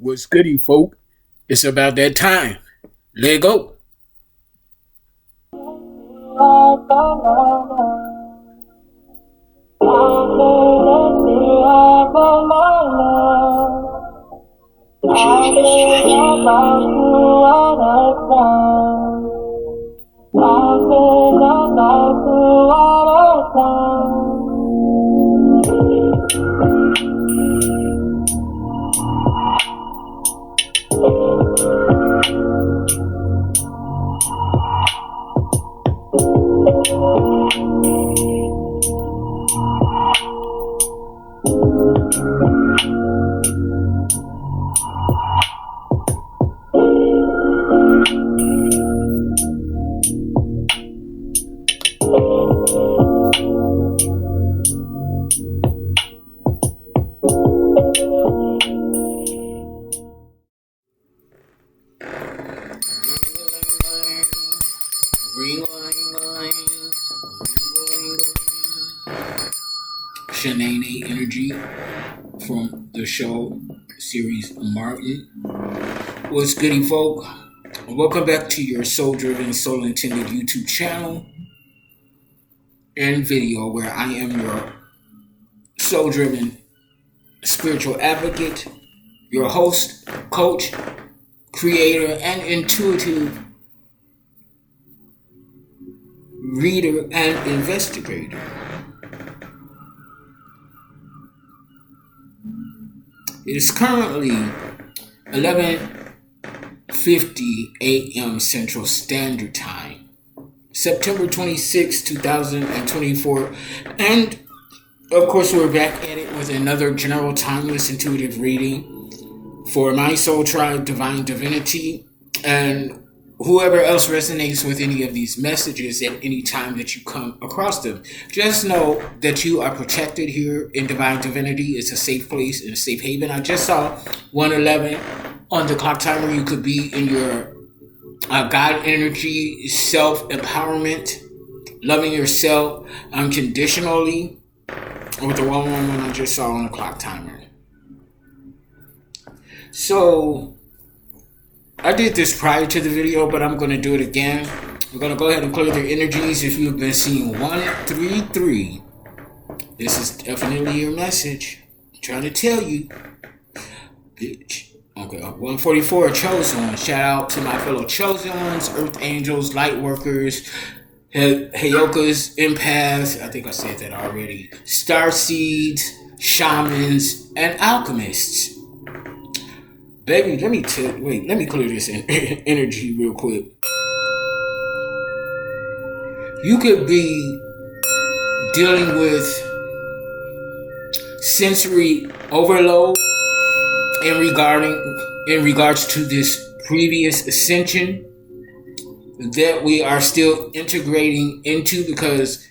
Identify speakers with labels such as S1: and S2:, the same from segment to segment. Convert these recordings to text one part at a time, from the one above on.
S1: What's goody, folk? It's about that time. Let go. Shenane energy from the show series Martin. What's goody, folk? Welcome back to your soul driven, soul intended YouTube channel and video where I am your soul driven spiritual advocate, your host, coach, creator, and intuitive reader and investigator. It is currently 11:50 a.m. Central Standard Time, September 26, 2024, and of course we're back at it with another general timeless intuitive reading for my soul tribe, divine divinity, and whoever else resonates with any of these messages at any time that you come across them. Just know that you are protected here in Divine Divinity. It's a safe place and a safe haven. I just saw 111 on the clock timer. You could be in your God energy, self-empowerment, loving yourself unconditionally, with the 111 I just saw on the clock timer. So I did this prior to the video, but I'm going to do it again. We're going to go ahead and clear their energies. If you've been seeing 133, this is definitely your message. I'm trying to tell you, bitch. Okay, 144, chosen ones. Shout out to my fellow chosen ones, earth angels, light workers, Heyokas, empaths. I think I said that already. Starseeds, shamans, and alchemists. Baby, let me clear this energy real quick. You could be dealing with sensory overload in regards to this previous ascension that we are still integrating into, because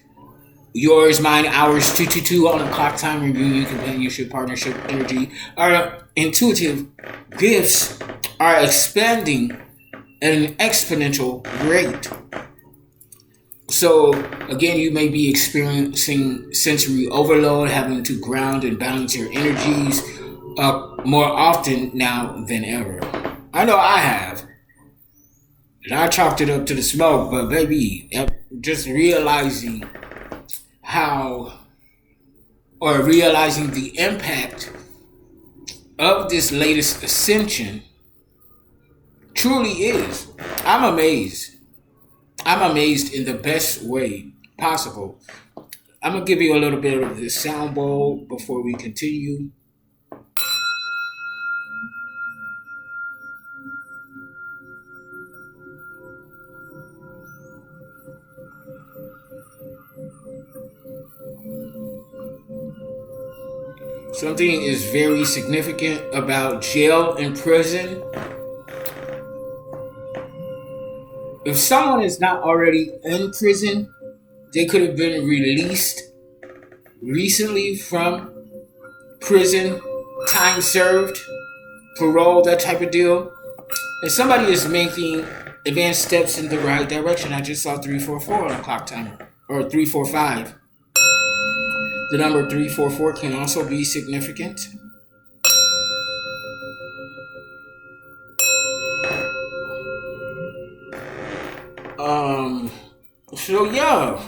S1: yours, mine, ours, 222 on the clock timer, union, companionship, partnership, energy, our intuitive gifts are expanding at an exponential rate. So again, you may be experiencing sensory overload, having to ground and balance your energies more often now than ever. I know I have. And I chalked it up to the smoke, but baby, just realizing realizing the impact of this latest ascension truly is. I'm amazed. I'm amazed in the best way possible. I'm going to give you a little bit of this sound bowl before we continue. Something is very significant about jail and prison. If someone is not already in prison, they could have been released recently from prison, time served, parole, that type of deal. And somebody is making advanced steps in the right direction. I just saw 344 on the clock timer, or 345. The number 344 can also be significant. Um, so yeah,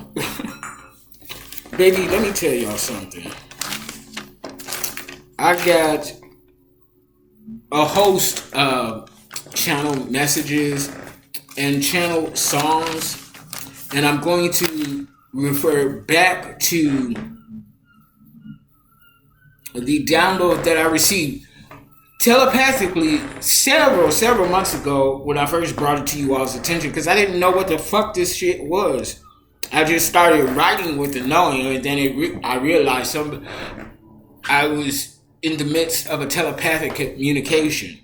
S1: baby, let me tell y'all something. I got a host of channel messages and channel songs, and I'm going to refer back to the download that I received telepathically several months ago when I first brought it to you all's attention, because I didn't know what the fuck this shit was. I just started writing with the knowing, and then I realized I was in the midst of a telepathic communication,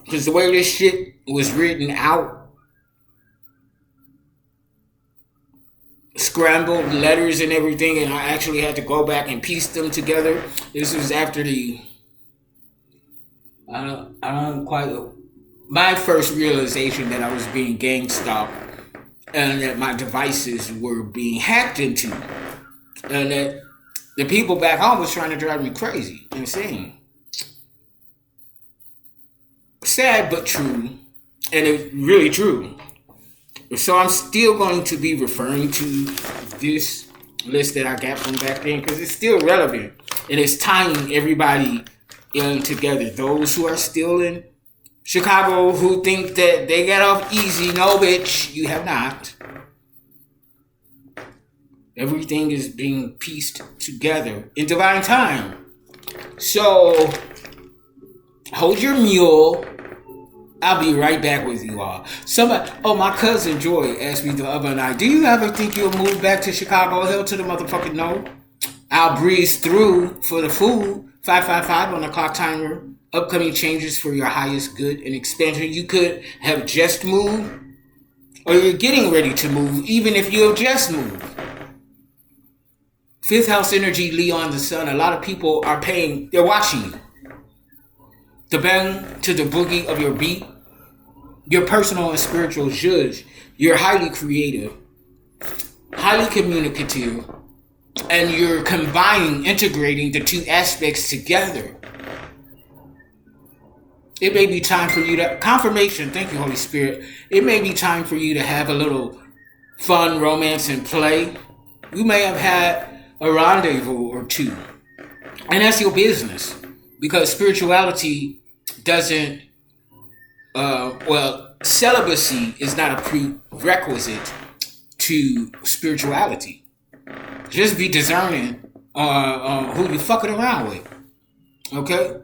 S1: because the way this shit was written out, scrambled letters and everything, and I actually had to go back and piece them together. This was after I don't quite my first realization that I was being gang stalked and that my devices were being hacked into, and that the people back home was trying to drive me crazy, insane. Sad but true, and it's really true. So I'm still going to be referring to this list that I got from back then because it's still relevant, and it's tying everybody in together. Those who are still in Chicago who think that they got off easy, no bitch, you have not. Everything is being pieced together in divine time. So hold your mule. I'll be right back with you all. My cousin Joy asked me the other night, do you ever think you'll move back to Chicago? Hell to the motherfucking no. I'll breeze through for the food. 555 on the clock timer. Upcoming changes for your highest good and expansion. You could have just moved, or you're getting ready to move, even if you have just moved. Fifth house energy, Leon the sun. A lot of people are they're watching you. The bang to the boogie of your beat. Your personal and spiritual judge. You're highly creative, highly communicative, and you're integrating the two aspects together. It may be time for you to, confirmation, thank you, Holy Spirit. It may be time for you to have a little fun, romance, and play. You may have had a rendezvous or two. And that's your business. Because spirituality doesn't, celibacy is not a prerequisite to spirituality. Just be discerning who you fucking around with. Okay?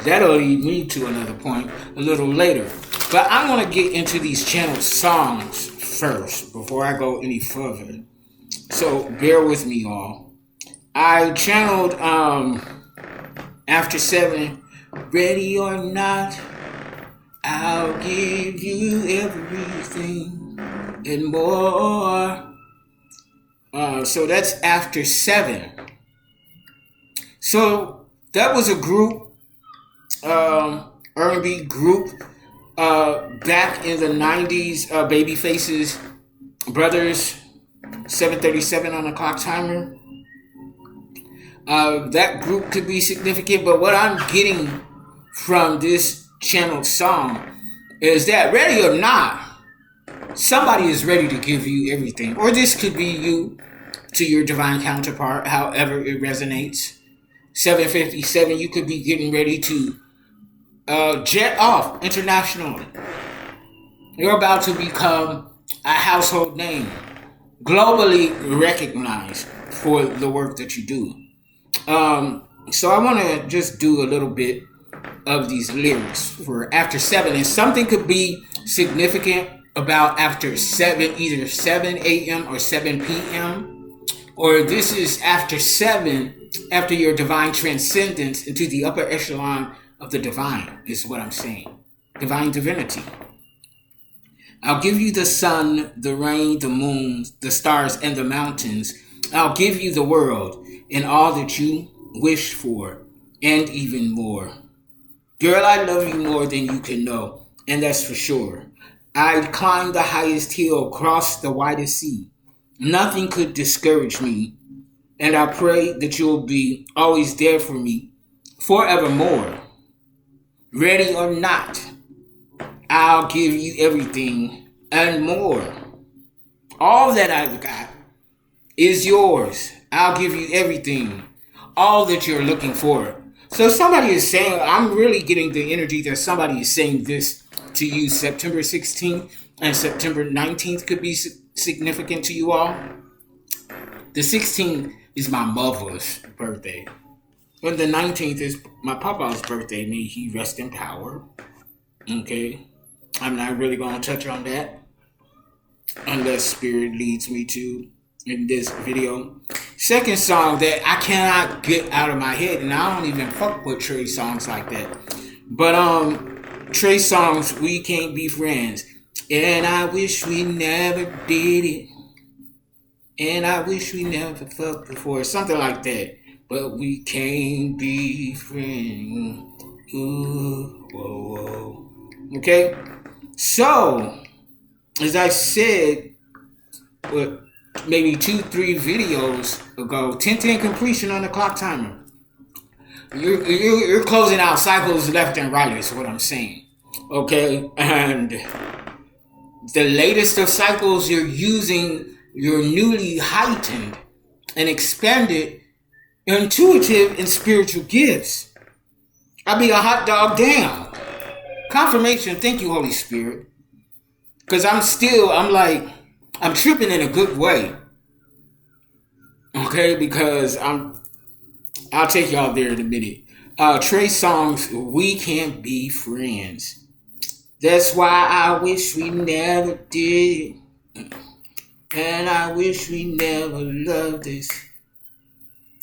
S1: That'll lead me to another point a little later. But I want to get into these channeled songs first before I go any further. So bear with me, y'all. I channeled After 7, Ready or Not, I'll give you everything and more. So that's After 7. So that was a group, R&B group, back in the 90s, Babyface's brothers, 737 on the clock timer. That group could be significant, but what I'm getting from this channeled song is that ready or not, somebody is ready to give you everything. Or this could be you to your divine counterpart, however it resonates. 757, you could be getting ready to jet off internationally. You're about to become a household name, globally recognized for the work that you do. So I want to just do a little bit of these lyrics for After 7, and something could be significant about After 7, either 7 a.m. or 7 p.m. Or this is After 7, after your divine transcendence into the upper echelon of the divine, is what I'm saying. Divine divinity. I'll give you the sun, the rain, the moon, the stars, and the mountains. I'll give you the world and all that you wish for, and even more. Girl, I love you more than you can know, and that's for sure. I'd climb the highest hill, cross the widest sea. Nothing could discourage me, and I pray that you'll be always there for me, forevermore. Ready or not, I'll give you everything and more. All that I've got is yours. I'll give you everything. All that you're looking for. So somebody is saying, I'm really getting the energy that somebody is saying this to you. September 16th and September 19th could be significant to you all. The 16th is my mother's birthday. And the 19th is my papa's birthday. May he rest in power. Okay? I'm not really going to touch on that unless Spirit leads me to in this video. Second song that I cannot get out of my head, and I don't even fuck with Trey songs like that. But Trey songs, We Can't Be Friends. And I wish we never did it. And I wish we never fucked before. Something like that. But we can't be friends. Ooh, whoa, whoa. Okay? So, as I said, maybe 2-3 videos ago, 10-10 completion on the clock timer. You're closing out cycles left and right is what I'm saying. Okay? And the latest of cycles, you're using your newly heightened and expanded intuitive and spiritual gifts. I'll be a hot dog down. Confirmation, thank you, Holy Spirit. Because I'm tripping in a good way. Okay, because I'll take y'all there in a minute. Trey Songz, We Can't Be Friends. That's why I wish we never did. And I wish we never loved this.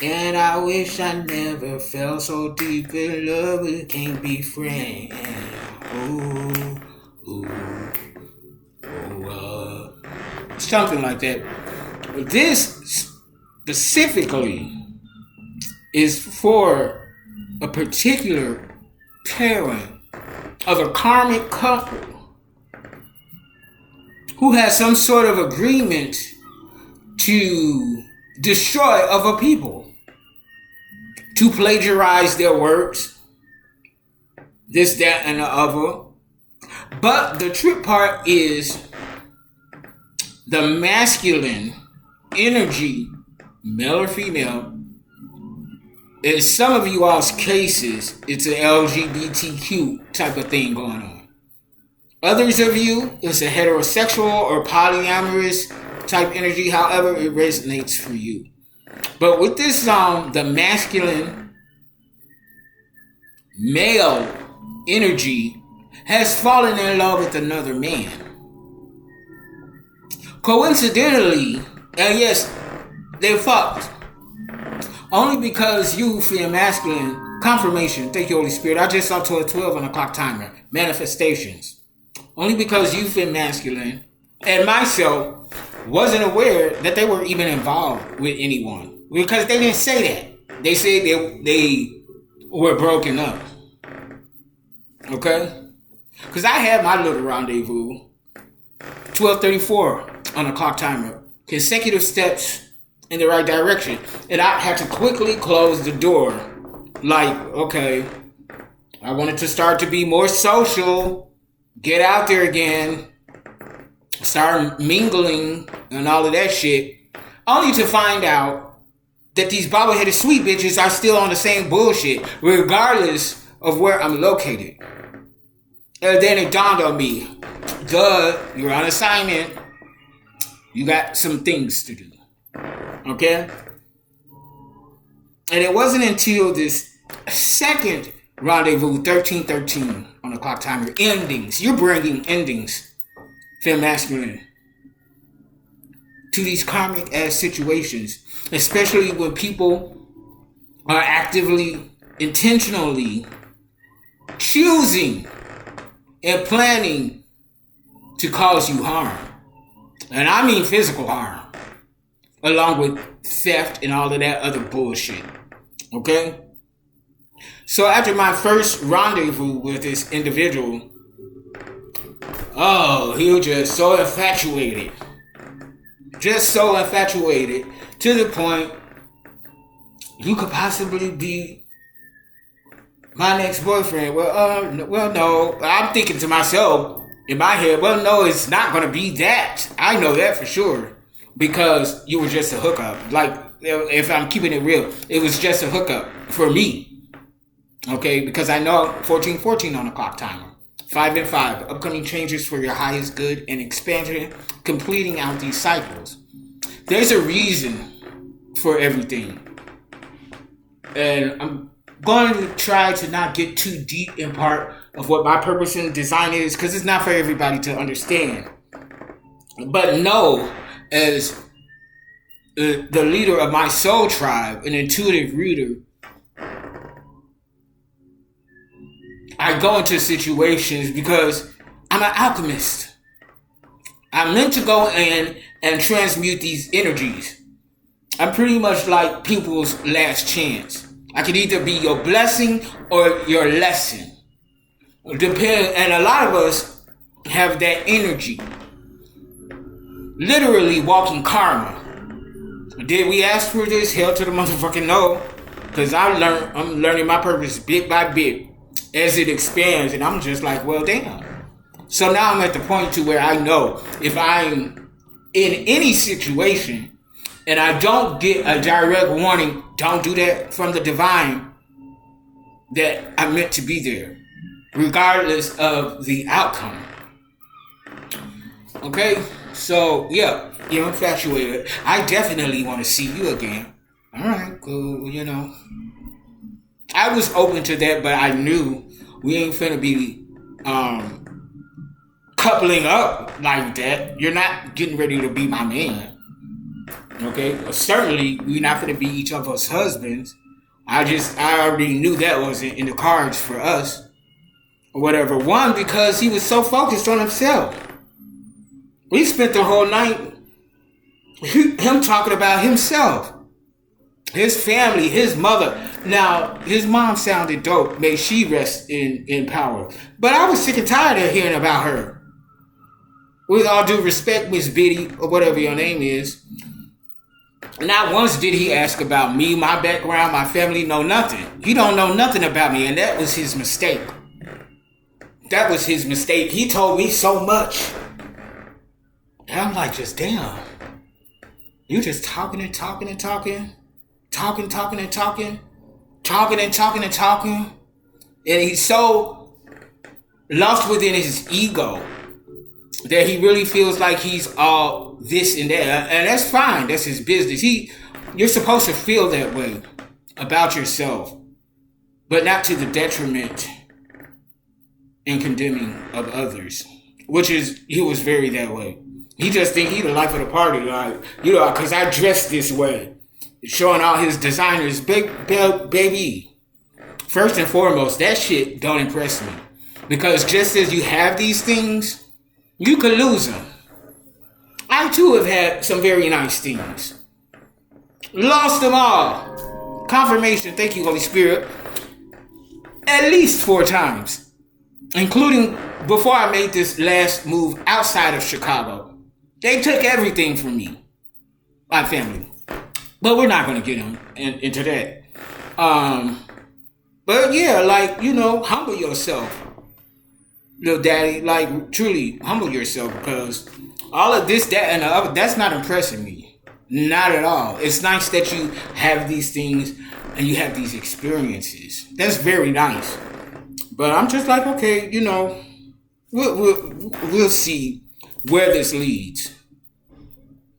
S1: And I wish I never felt so deep in love. We can't be friends. Ooh, ooh, ooh, something like that. This specifically is for a particular pairing of a karmic couple who has some sort of agreement to destroy other people, to plagiarize their works, this, that, and the other. But the trip part is the masculine energy, male or female. In some of you all's cases, it's an LGBTQ type of thing going on. Others of you, it's a heterosexual or polyamorous type energy, however it resonates for you. But with this song, the masculine male energy has fallen in love with another man. Coincidentally, and yes, they fucked. Only because you feel masculine. Confirmation, thank you, Holy Spirit. I just saw 12 on the clock timer. Manifestations. Only because you feel masculine and myself wasn't aware that they were even involved with anyone. Because they didn't say that. They said they were broken up. Okay? Because I had my little rendezvous. 12:34 on the clock timer. Consecutive steps in the right direction. And I had to quickly close the door. Like, okay, I wanted to start to be more social. Get out there again. Start mingling and all of that shit. Only to find out that these bobbleheaded sweet bitches are still on the same bullshit, regardless of where I'm located. And then it dawned on me, you're on assignment. You got some things to do. Okay? And it wasn't until this second rendezvous, 1313 on the clock timer, endings. You're bringing endings, fem masculine, to these karmic ass situations, especially when people are actively, intentionally choosing and planning to cause you harm. And I mean physical harm, along with theft and all of that other bullshit. Okay? So after my first rendezvous with this individual, he was just so infatuated. Just so infatuated to the point you could possibly be my next boyfriend. Well, no. I'm thinking to myself in my head, well, no, it's not going to be that. I know that for sure. Because you were just a hookup. Like, if I'm keeping it real, it was just a hookup for me. Okay? Because I know 1414 on the clock timer. 5 and 5. Upcoming changes for your highest good and expansion. Completing out these cycles. There's a reason for everything. And I'm going to try to not get too deep in part of what my purpose and design is, because it's not for everybody to understand. But know, as the leader of my soul tribe, an intuitive reader, I go into situations because I'm an alchemist. I'm meant to go in and transmute these energies. I'm pretty much like people's last chance. I can either be your blessing or your lesson. And a lot of us have that energy. Literally walking karma. Did we ask for this? Hell to the motherfucking no. Because I'm learning my purpose bit by bit as it expands. And I'm just like, well, damn. So now I'm at the point to where I know if I'm in any situation and I don't get a direct warning, don't do that from the divine, that I'm meant to be there, regardless of the outcome. Okay? So, yeah, you're infatuated. I definitely want to see you again. Alright, cool, you know. I was open to that, but I knew we ain't finna be coupling up like that. You're not getting ready to be my man. Okay? Certainly, we're not gonna be each other's husbands. I already knew that wasn't in the cards for us. Or whatever. One, because he was so focused on himself. We spent the whole night him talking about himself, his family, his mother. Now, his mom sounded dope. May she rest in power. But I was sick and tired of hearing about her. With all due respect, Miss Biddy, or whatever your name is. Not once did he ask about me, my background, my family, no nothing. He don't know nothing about me, and that was his mistake. That was his mistake. He told me so much. And I'm like, just damn. You just talking and talking and talking. Talking and talking. Talking and talking and talking. And he's so lost within his ego that he really feels like he's all this and that. And that's fine. That's his business. You're supposed to feel that way about yourself. But not to the detriment and condemning of others. Which is, he was very that way. He just think he the life of the party, like, you know, because I dress this way. Showing all his designers, baby. First and foremost, that shit don't impress me. Because just as you have these things, you could lose them. I too have had some very nice things. Lost them all. Confirmation, thank you, Holy Spirit. At least 4 times. Including before I made this last move outside of Chicago. They took everything from me. My family. But we're not going to get into that. But yeah, like, you know, humble yourself. Little daddy, like, truly humble yourself. Because all of this, that, and the other, that's not impressing me. Not at all. It's nice that you have these things and you have these experiences. That's very nice. But I'm just like, okay, you know, we'll see where this leads.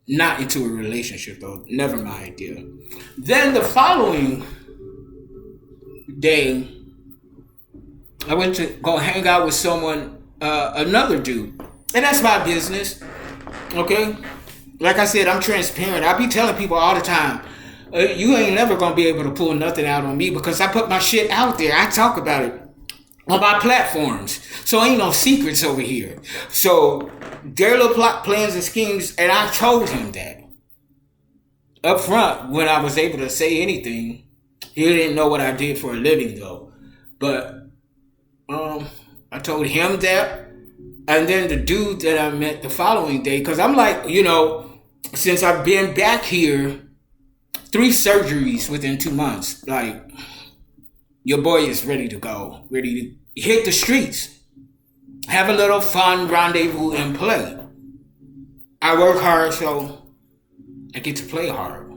S1: Not into a relationship, though. Never my idea. Then the following day, I went to go hang out with someone, another dude. And that's my business. Okay? Like I said, I'm transparent. I be telling people all the time, you ain't never going to be able to pull nothing out on me because I put my shit out there. I talk about it on my platforms. So ain't no secrets over here. So their little plot plans and schemes, and I told him that up front when I was able to say anything. He didn't know what I did for a living though. But I told him that. And then the dude that I met the following day, because I'm like, you know, since I've been back here, 3 surgeries within 2 months. Like, your boy is ready to go, ready to hit the streets, have a little fun, rendezvous, and play. I work hard, so I get to play hard.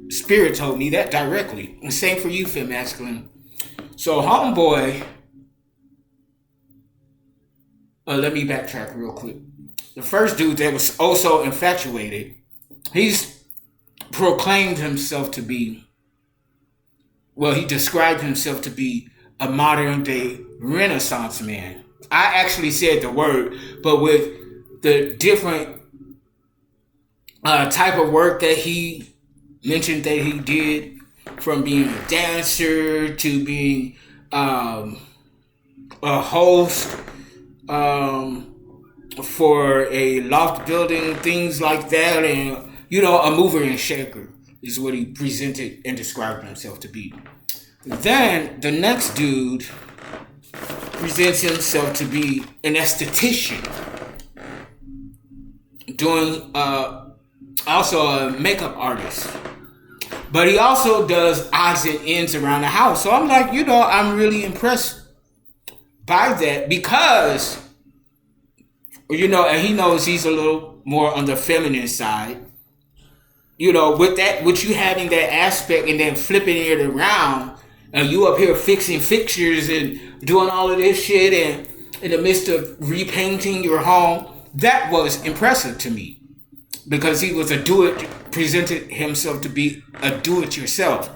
S1: Spirit told me that directly. And same for you, Fem Masculine. So, homeboy, let me backtrack real quick. The first dude that was also infatuated, he's proclaimed himself to be, well, he described himself to be a modern day Renaissance man. I actually said the word, but with the different type of work that he mentioned that he did, from being a dancer to being a host for a loft building, things like that, and a mover and shaker is what he presented and described himself to be. Then the next dude presents himself to be an esthetician, doing also a makeup artist, but he also does odds and ends around the house. So I'm like, I'm really impressed by that, because and he knows he's a little more on the feminine side. With you having that aspect and then flipping it around, and you up here fixing fixtures and doing all of this shit, and in the midst of repainting your home, that was impressive to me, because he was presented himself to be a do-it-yourself.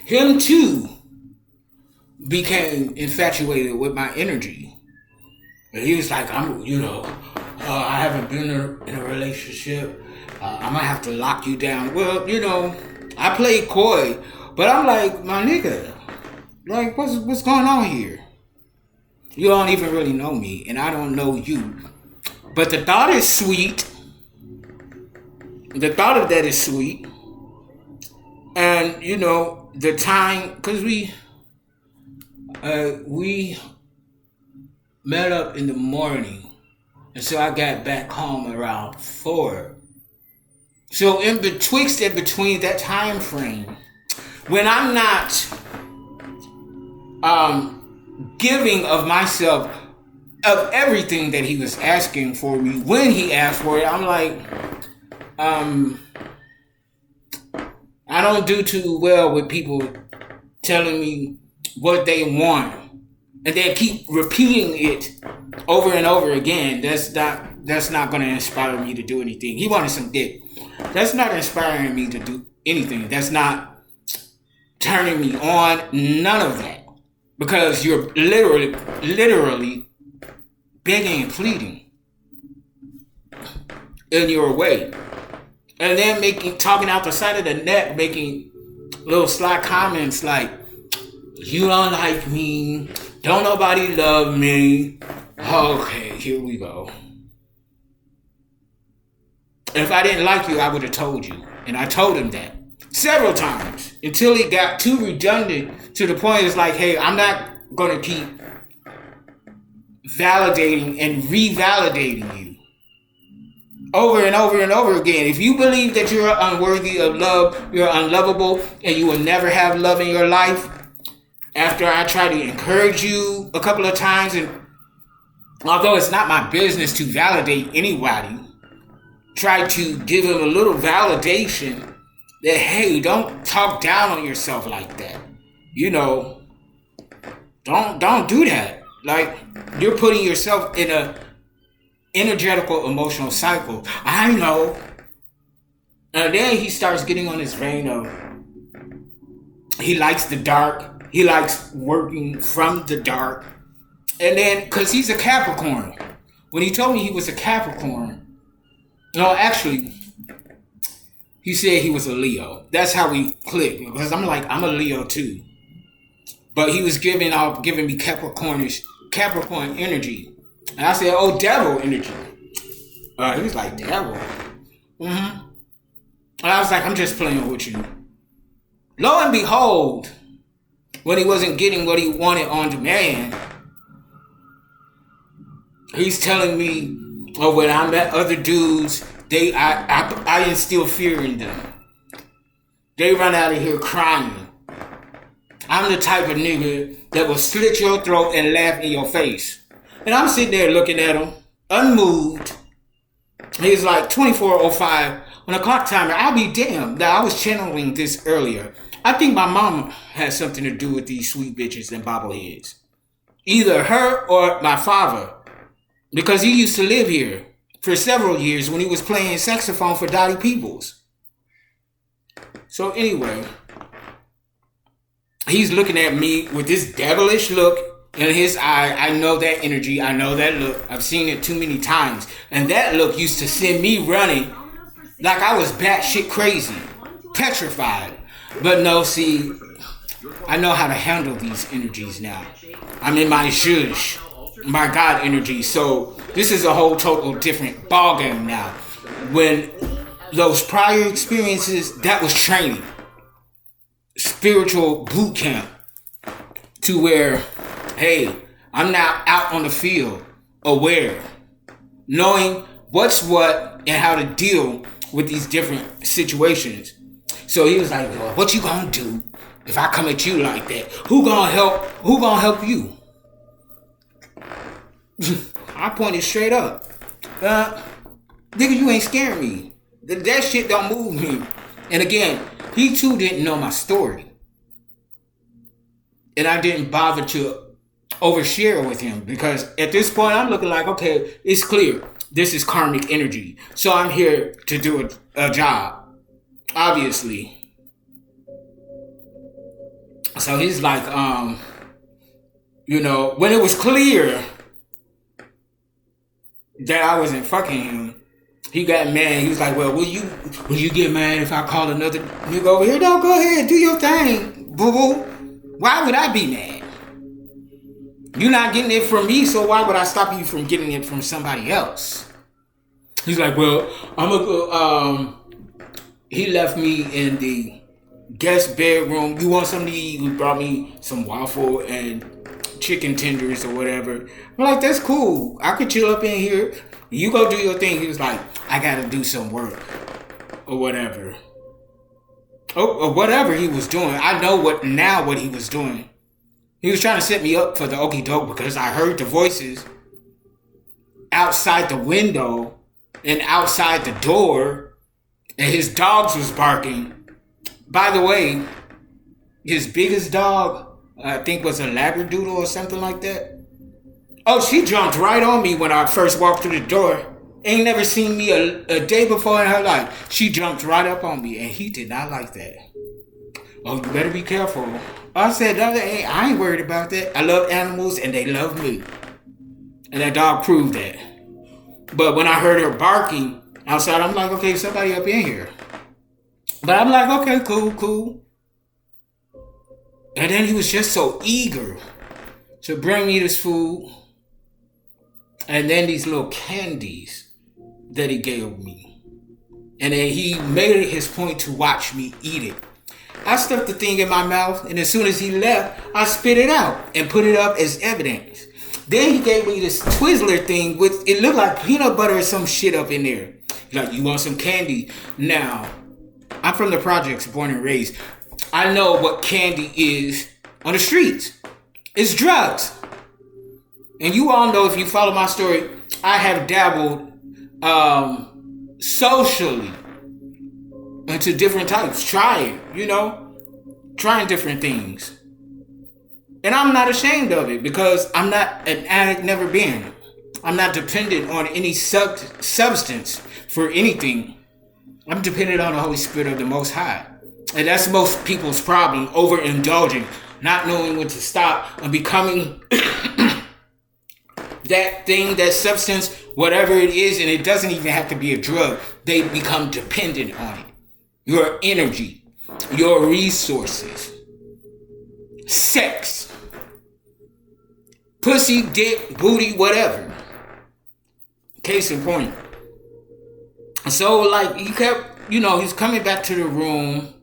S1: Him too became infatuated with my energy. And he was like, I haven't been in a relationship. I might have to lock you down. Well, I played coy, but I'm like, my nigga, like, what's going on here? You don't even really know me, and I don't know you. But the thought is sweet. The thought of that is sweet. And, the time, because we met up in the morning, and so I got back home around 4. So in between that time frame, when I'm not giving of myself, of everything that he was asking for me, when he asked for it, I'm like, I don't do too well with people telling me what they want, and they keep repeating it over and over again. That's not going to inspire me to do anything. He wanted some dick. That's not inspiring me to do anything. That's not turning me on. None of that. Because you're literally begging and pleading in your way. And then talking out the side of the neck, making little sly comments like, you don't like me, don't nobody love me. Okay, here we go. If I didn't like you, I would have told you. And I told him that several times, until it got too redundant, to the point it's like, hey, I'm not going to keep validating and revalidating you over and over and over again. If you believe that you're unworthy of love, you're unlovable, and you will never have love in your life, after I try to encourage you a couple of times, and although it's not my business to validate anybody, try to give them a little validation that, hey, don't talk down on yourself like that. Don't do that. Like, you're putting yourself in a energetical emotional cycle. I know. And then he starts getting on his vein of, he likes the dark. He likes working from the dark. And then, because he's a Capricorn. When he told me he was a Capricorn, no, actually, he said he was a Leo. That's how we clicked. Because I'm like, I'm a Leo too. But he was giving me Capricorn energy. And I said, oh, devil energy. He was like, devil? Mm-hmm. And I was like, I'm just playing with you. Lo and behold, when he wasn't getting what he wanted on demand, he's telling me, when I met other dudes, I instill fear in them. They run out of here crying. I'm the type of nigga that will slit your throat and laugh in your face. And I'm sitting there looking at him, unmoved. He's like 24:05 on a clock timer. I'll be damned. Now, I was channeling this earlier. I think my mom has something to do with these sweet bitches and bobbleheads. Either her or my father. Because he used to live here for several years when he was playing saxophone for Dottie Peoples. So anyway, he's looking at me with this devilish look in his eye. I know that energy. I know that look. I've seen it too many times. And that look used to send me running like I was batshit crazy, petrified. But no, see, I know how to handle these energies now. I'm in my zhuzh, my God energy. So this is a whole total different ballgame now. When those prior experiences, that was training. Spiritual boot camp. To where, hey, I'm now out on the field, aware, knowing what's what and how to deal with these different situations. So he was like, well, what you gonna do if I come at you like that? Who gonna help you? I pointed straight up. Nigga, you ain't scaring me. That shit don't move me. And again, he too didn't know my story. And I didn't bother to overshare with him because at this point I'm looking like, okay, it's clear. This is karmic energy. So I'm here to do a job. Obviously. So he's like, when it was clear that I wasn't fucking him, he got mad. He was like, well, will you get mad if I call another nigga over here? No, go ahead, do your thing, boo-boo. Why would I be mad? You're not getting it from me, so why would I stop you from getting it from somebody else? He's like, well, I'm gonna go, he left me in the guest bedroom. You want something to eat? He brought me some waffle and chicken tenders or whatever. I'm like, that's cool. I could chill up in here. You go do your thing. He was like, I gotta do some work or whatever. Or whatever he was doing. I know what he was doing. He was trying to set me up for the okie doke because I heard the voices outside the window and outside the door, and his dogs was barking. By the way, his biggest dog, I think was a Labradoodle or something like that. Oh, she jumped right on me when I first walked through the door. Ain't never seen me a day before in her life. She jumped right up on me, and he did not like that. Oh, you better be careful. I said, no, hey, I ain't worried about that. I love animals, and they love me. And that dog proved that. But when I heard her barking outside, I'm like, okay, somebody up in here. But I'm like, okay, cool. And then he was just so eager to bring me this food. And then these little candies that he gave me. And then he made it his point to watch me eat it. I stuffed the thing in my mouth, and as soon as he left, I spit it out and put it up as evidence. Then he gave me this Twizzler thing with, it looked like peanut butter or some shit up in there. Like, you want some candy? Now, I'm from the projects, born and raised. I know what candy is on the streets. It's drugs. And you all know, if you follow my story, I have dabbled socially into different types. Trying different things. And I'm not ashamed of it because I'm not an addict, never been. I'm not dependent on any substance for anything. I'm dependent on the Holy Spirit of the Most High. And that's most people's problem, overindulging, not knowing when to stop, and becoming that thing, that substance, whatever it is, and it doesn't even have to be a drug. They become dependent on it. Your energy, your resources, sex, pussy, dick, booty, whatever. Case in point. So, like, he kept, he's coming back to the room.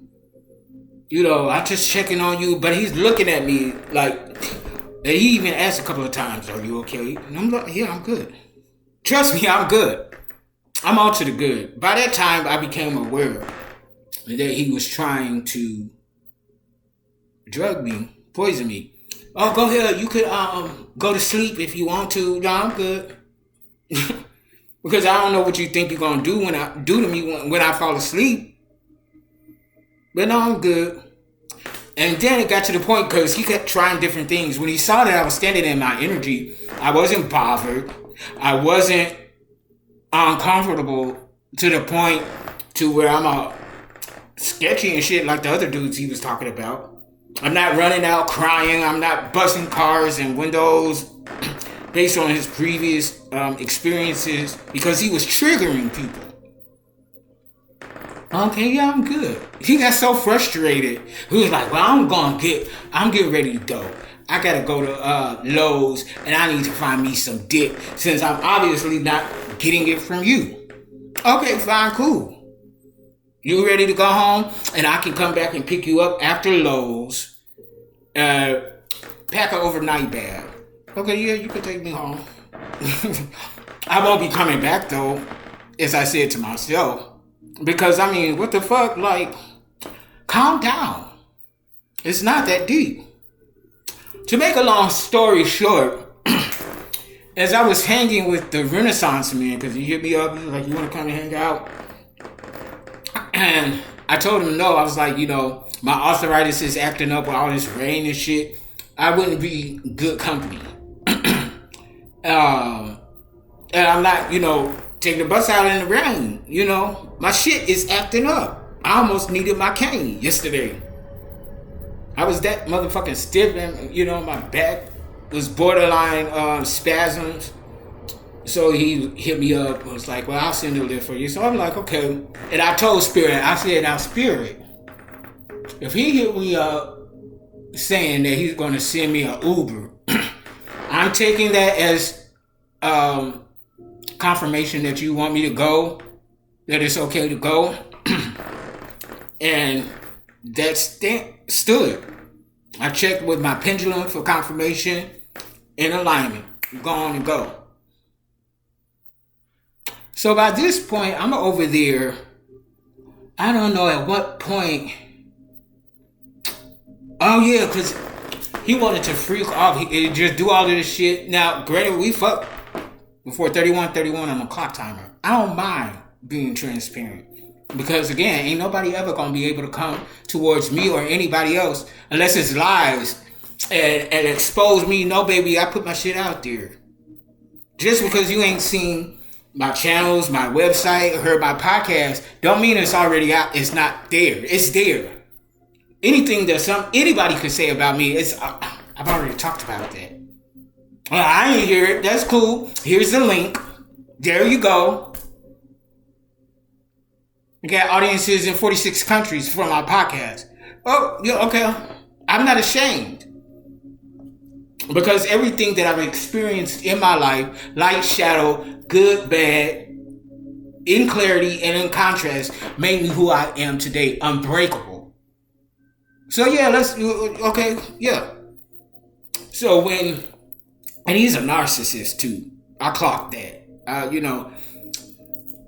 S1: I just checking on you, but he's looking at me like, and he even asked a couple of times, are you okay? And I'm like, yeah, I'm good. Trust me, I'm good. I'm all to the good. By that time, I became aware that he was trying to drug me, poison me. Oh, go ahead. You could go to sleep if you want to. No, I'm good. Because I don't know what you think you're gonna do to me when I fall asleep. But no, I'm good. And then it got to the point because he kept trying different things. When he saw that I was standing in my energy, I wasn't bothered. I wasn't uncomfortable to the point to where I'm sketchy and shit like the other dudes he was talking about. I'm not running out crying. I'm not busting cars and windows based on his previous experiences because he was triggering people. Okay, yeah, I'm good. He got so frustrated. He was like, well, I'm getting ready to go. I gotta go to Lowe's and I need to find me some dip since I'm obviously not getting it from you. Okay, fine, cool. You ready to go home? And I can come back and pick you up after Lowe's. Pack an overnight bag. Okay, yeah, you can take me home. I won't be coming back though, as I said to myself. Because, I mean, what the fuck? Like, calm down. It's not that deep. To make a long story short, as I was hanging with the Renaissance man, because he hit me up, he was like, you want to come and hang out? And I told him no. I was like, my arthritis is acting up with all this rain and shit. I wouldn't be good company. And I'm not, taking the bus out in the rain, My shit is acting up. I almost needed my cane yesterday. I was that motherfucking stiff and, my back was borderline spasms. So he hit me up and was like, well, I'll send a lift for you. So I'm like, okay. And I told Spirit, I said, now Spirit, if he hit me up saying that he's going to send me an Uber, I'm taking that as confirmation that you want me to go, that it's okay to go. And that stood. I checked with my pendulum for confirmation in alignment. Go on and go. So by this point, I'm over there. I don't know at what point. Oh yeah, because he wanted to freak off. He just do all of this shit. Now, granted, we fucked before 31:31 on the clock timer. I don't mind being transparent. Because again, ain't nobody ever gonna be able to come towards me or anybody else unless it's lies and expose me. No, baby, I put my shit out there. Just because you ain't seen my channels, my website, or heard my podcast, don't mean it's already out. It's not there. It's there. Anything that anybody could say about me, I've already talked about that. Well, I ain't hear it. That's cool. Here's the link. There you go. We got audiences in 46 countries for my podcast. Oh, yeah, okay. I'm not ashamed. Because everything that I've experienced in my life, light, shadow, good, bad, in clarity and in contrast, made me who I am today, unbreakable. So yeah, okay, yeah. So and he's a narcissist too. I clocked that.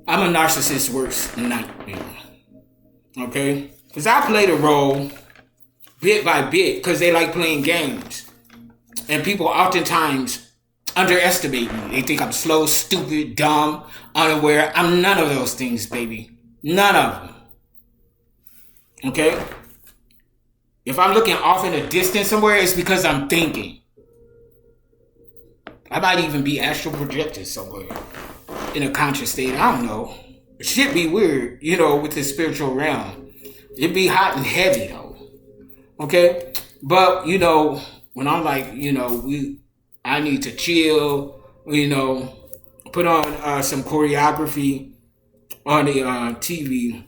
S1: I'm a narcissist worse nightmare. Okay? Because I play the role bit by bit because they like playing games. And people oftentimes underestimate me. They think I'm slow, stupid, dumb, unaware. I'm none of those things, baby. None of them. Okay? If I'm looking off in a distance somewhere, it's because I'm thinking. I might even be astral projected somewhere in a conscious state. I don't know. It should be weird, with the spiritual realm. It'd be hot and heavy, though. Okay? But, when I'm like, I need to chill, put on some choreography on the TV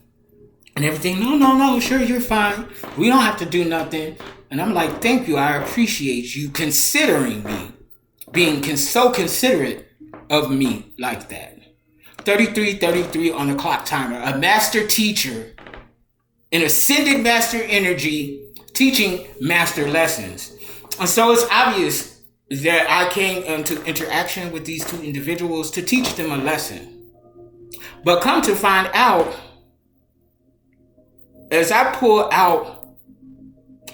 S1: and everything. No, sure, you're fine. We don't have to do nothing. And I'm like, thank you. I appreciate you considering me, being so considerate of me like that. 33:33 on the clock timer. A master teacher, an ascended master energy, teaching master lessons. And so it's obvious that I came into interaction with these two individuals to teach them a lesson. But come to find out, as I pull out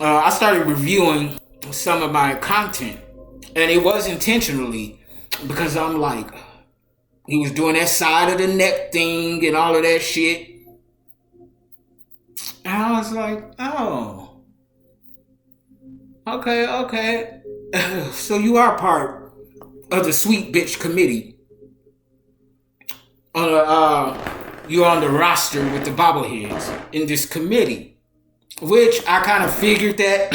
S1: I started reviewing some of my content, and it was intentionally because I'm like, he was doing that side of the neck thing and all of that shit. And I was like, oh, okay. So you are part of the sweet bitch committee. You're on the roster with the bobbleheads in this committee, which I kind of figured that.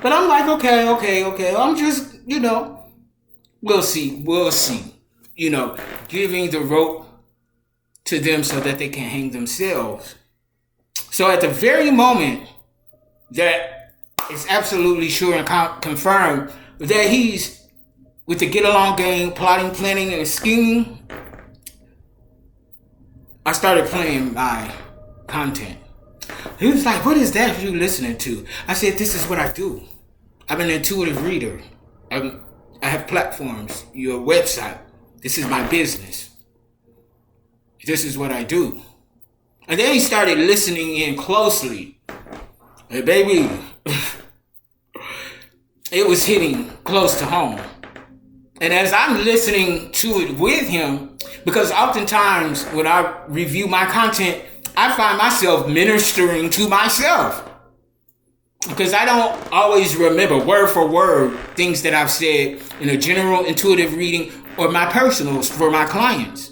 S1: But I'm like, okay. I'm just, we'll see. Giving the rope to them so that they can hang themselves. So at the very moment that it's absolutely sure and confirmed that he's with the get along gang, plotting, planning, and scheming, I started playing my content. He was like, what is that you listening to? I said, this is what I do. I'm an intuitive reader. I have platforms, your website. This is my business. This is what I do. And then he started listening in closely. Hey, baby, it was hitting close to home. And as I'm listening to it with him, because oftentimes when I review my content, I find myself ministering to myself. Because I don't always remember word for word things that I've said in a general intuitive reading or my personals for my clients.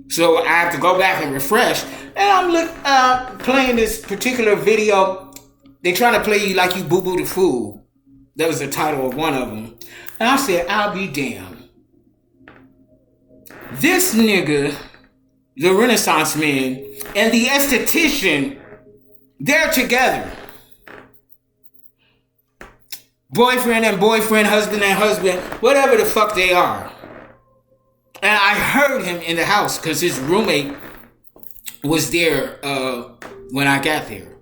S1: So I have to go back and refresh. And I'm playing this particular video. They trying to play you like you boo-boo the fool. That was the title of one of them. And I said, I'll be damned. This nigga, the Renaissance man, and the esthetician, they're together. Boyfriend and boyfriend, husband and husband, whatever the fuck they are. And I heard him in the house because his roommate was there when I got there.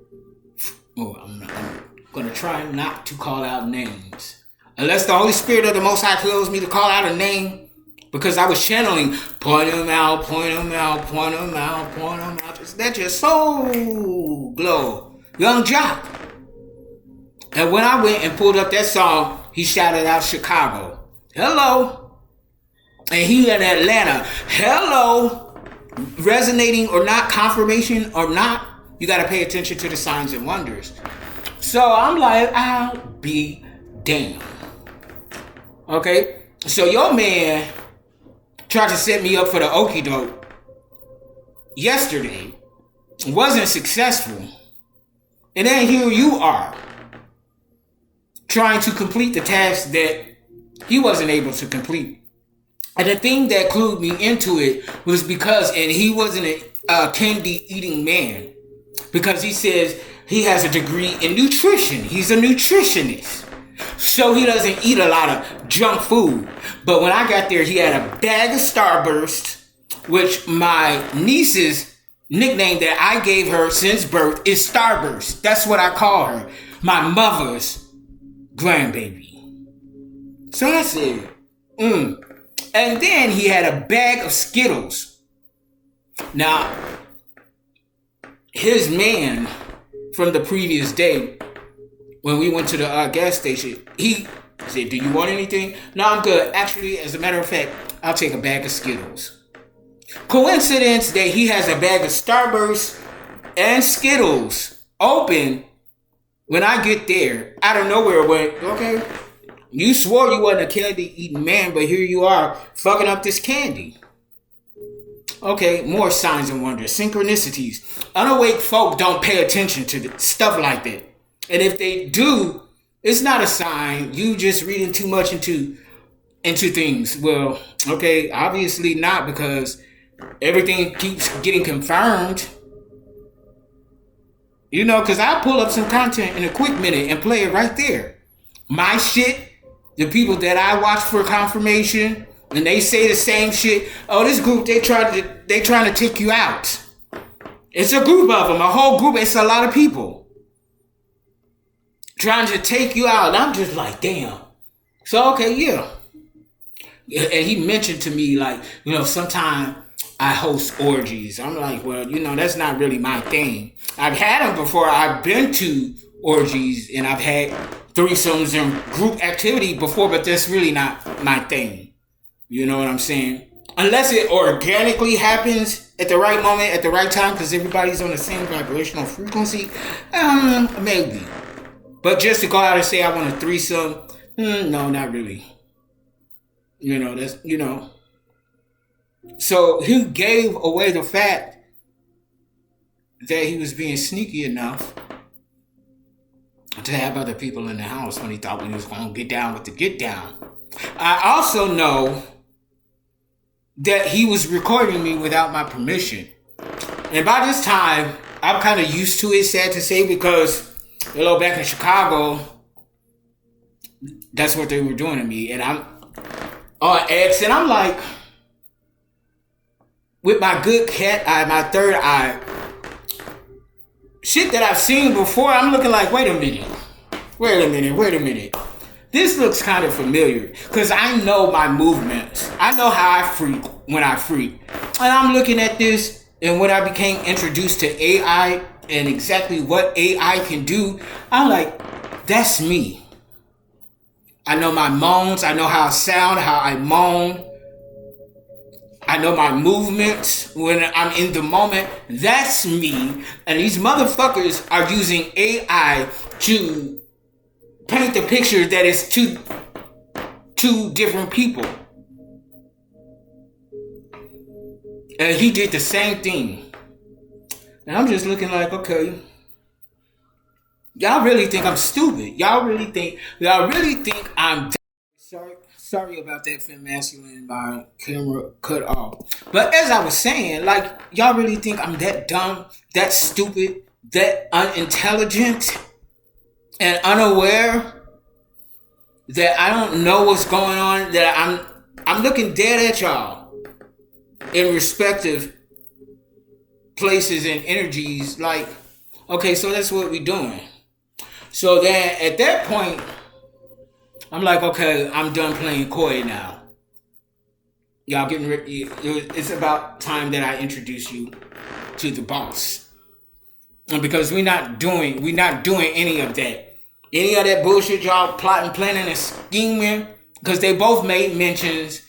S1: Oh, I'm going to try not to call out names. Unless the Holy Spirit of the Most High tells me to call out a name. Because I was channeling, point him out. That's your soul glow. Young Jock. And when I went and pulled up that song, he shouted out Chicago. Hello. And he in Atlanta. Hello. Resonating or not, confirmation or not, you got to pay attention to the signs and wonders. So I'm like, I'll be damned. Okay? So your man tried to set me up for the okie doke yesterday. Wasn't successful. And then here you are, trying to complete the task that he wasn't able to complete. And the thing that clued me into it was because, and he wasn't a candy eating man, because he says he has a degree in nutrition. He's a nutritionist. So he doesn't eat a lot of junk food. But when I got there, he had a bag of Starburst, which my niece's nickname that I gave her since birth is Starburst. That's what I call her. My mother's grandbaby. So I said, And then he had a bag of Skittles. Now, his man from the previous day, when we went to the gas station, he said, do you want anything? No, I'm good. Actually, as a matter of fact, I'll take a bag of Skittles. Coincidence that he has a bag of Starburst and Skittles open when I get there. Out of nowhere, went, okay, you swore you wasn't a candy-eating man, but here you are fucking up this candy. Okay, more signs and wonders, synchronicities. Unawake folk don't pay attention to stuff like that. And if they do, it's not a sign. You just reading too much into things. Well, okay, obviously not, because everything keeps getting confirmed. You know, because I pull up some content in a quick minute and play it right there. My shit, the people that I watch for confirmation, and they say the same shit. Oh, this group, they trying to take you out. It's a group of them, a whole group. It's a lot of people trying to take you out. And I'm just like, damn. So, okay, yeah. And he mentioned to me, like, sometimes I host orgies. I'm like, well, that's not really my thing. I've had them before. I've been to orgies, and I've had threesomes and group activity before, but that's really not my thing. You know what I'm saying? Unless it organically happens at the right moment, at the right time, because everybody's on the same vibrational frequency, maybe. But just to go out and say I want a threesome, no, not really. You know, that's, you know. So he gave away the fact that he was being sneaky enough to have other people in the house when he thought we was going to get down with the get down. I also know that he was recording me without my permission. And by this time, I'm kind of used to it, sad to say, because, you know, back in Chicago, that's what they were doing to me. And I'm on X, and I'm like, with my good cat eye, my third eye, shit that I've seen before, I'm looking like, wait a minute. This looks kind of familiar, because I know my movements. I know how I freak when I freak. And I'm looking at this, and when I became introduced to AI and exactly what AI can do, I'm like, that's me. I know my moans. I know how I sound, how I moan. I know my movements when I'm in the moment. That's me. And these motherfuckers are using AI to paint the picture that it's two different people. And he did the same thing. And I'm just looking like, okay, y'all really think I'm stupid. Y'all really think I'm sorry about that, Fem Masculine, my camera cut off. But as I was saying, like, y'all really think I'm that dumb, that stupid, that unintelligent and unaware, that I don't know what's going on, that I'm looking dead at y'all in respective places and energies. Like, okay, so that's what we're doing. So then at that point, I'm like, okay, I'm done playing coy now. Y'all getting ready. It's about time that I introduce you to the boss. And because we're not doing any of that. Any of that bullshit y'all plotting, planning, and scheming. Because they both made mentions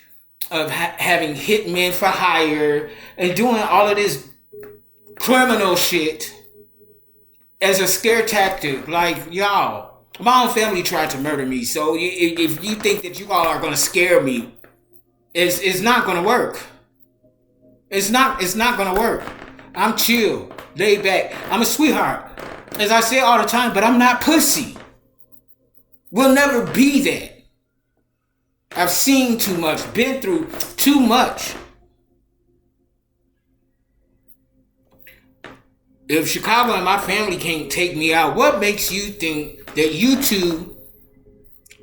S1: of having hitmen for hire and doing all of this criminal shit as a scare tactic. Like, y'all, my own family tried to murder me. So if you think that you all are going to scare me, it's not going to work. It's not going to work. I'm chill, laid back. I'm a sweetheart, as I say all the time, but I'm not pussy. We'll never be that. I've seen too much, been through too much. If Chicago and my family can't take me out, what makes you think that you two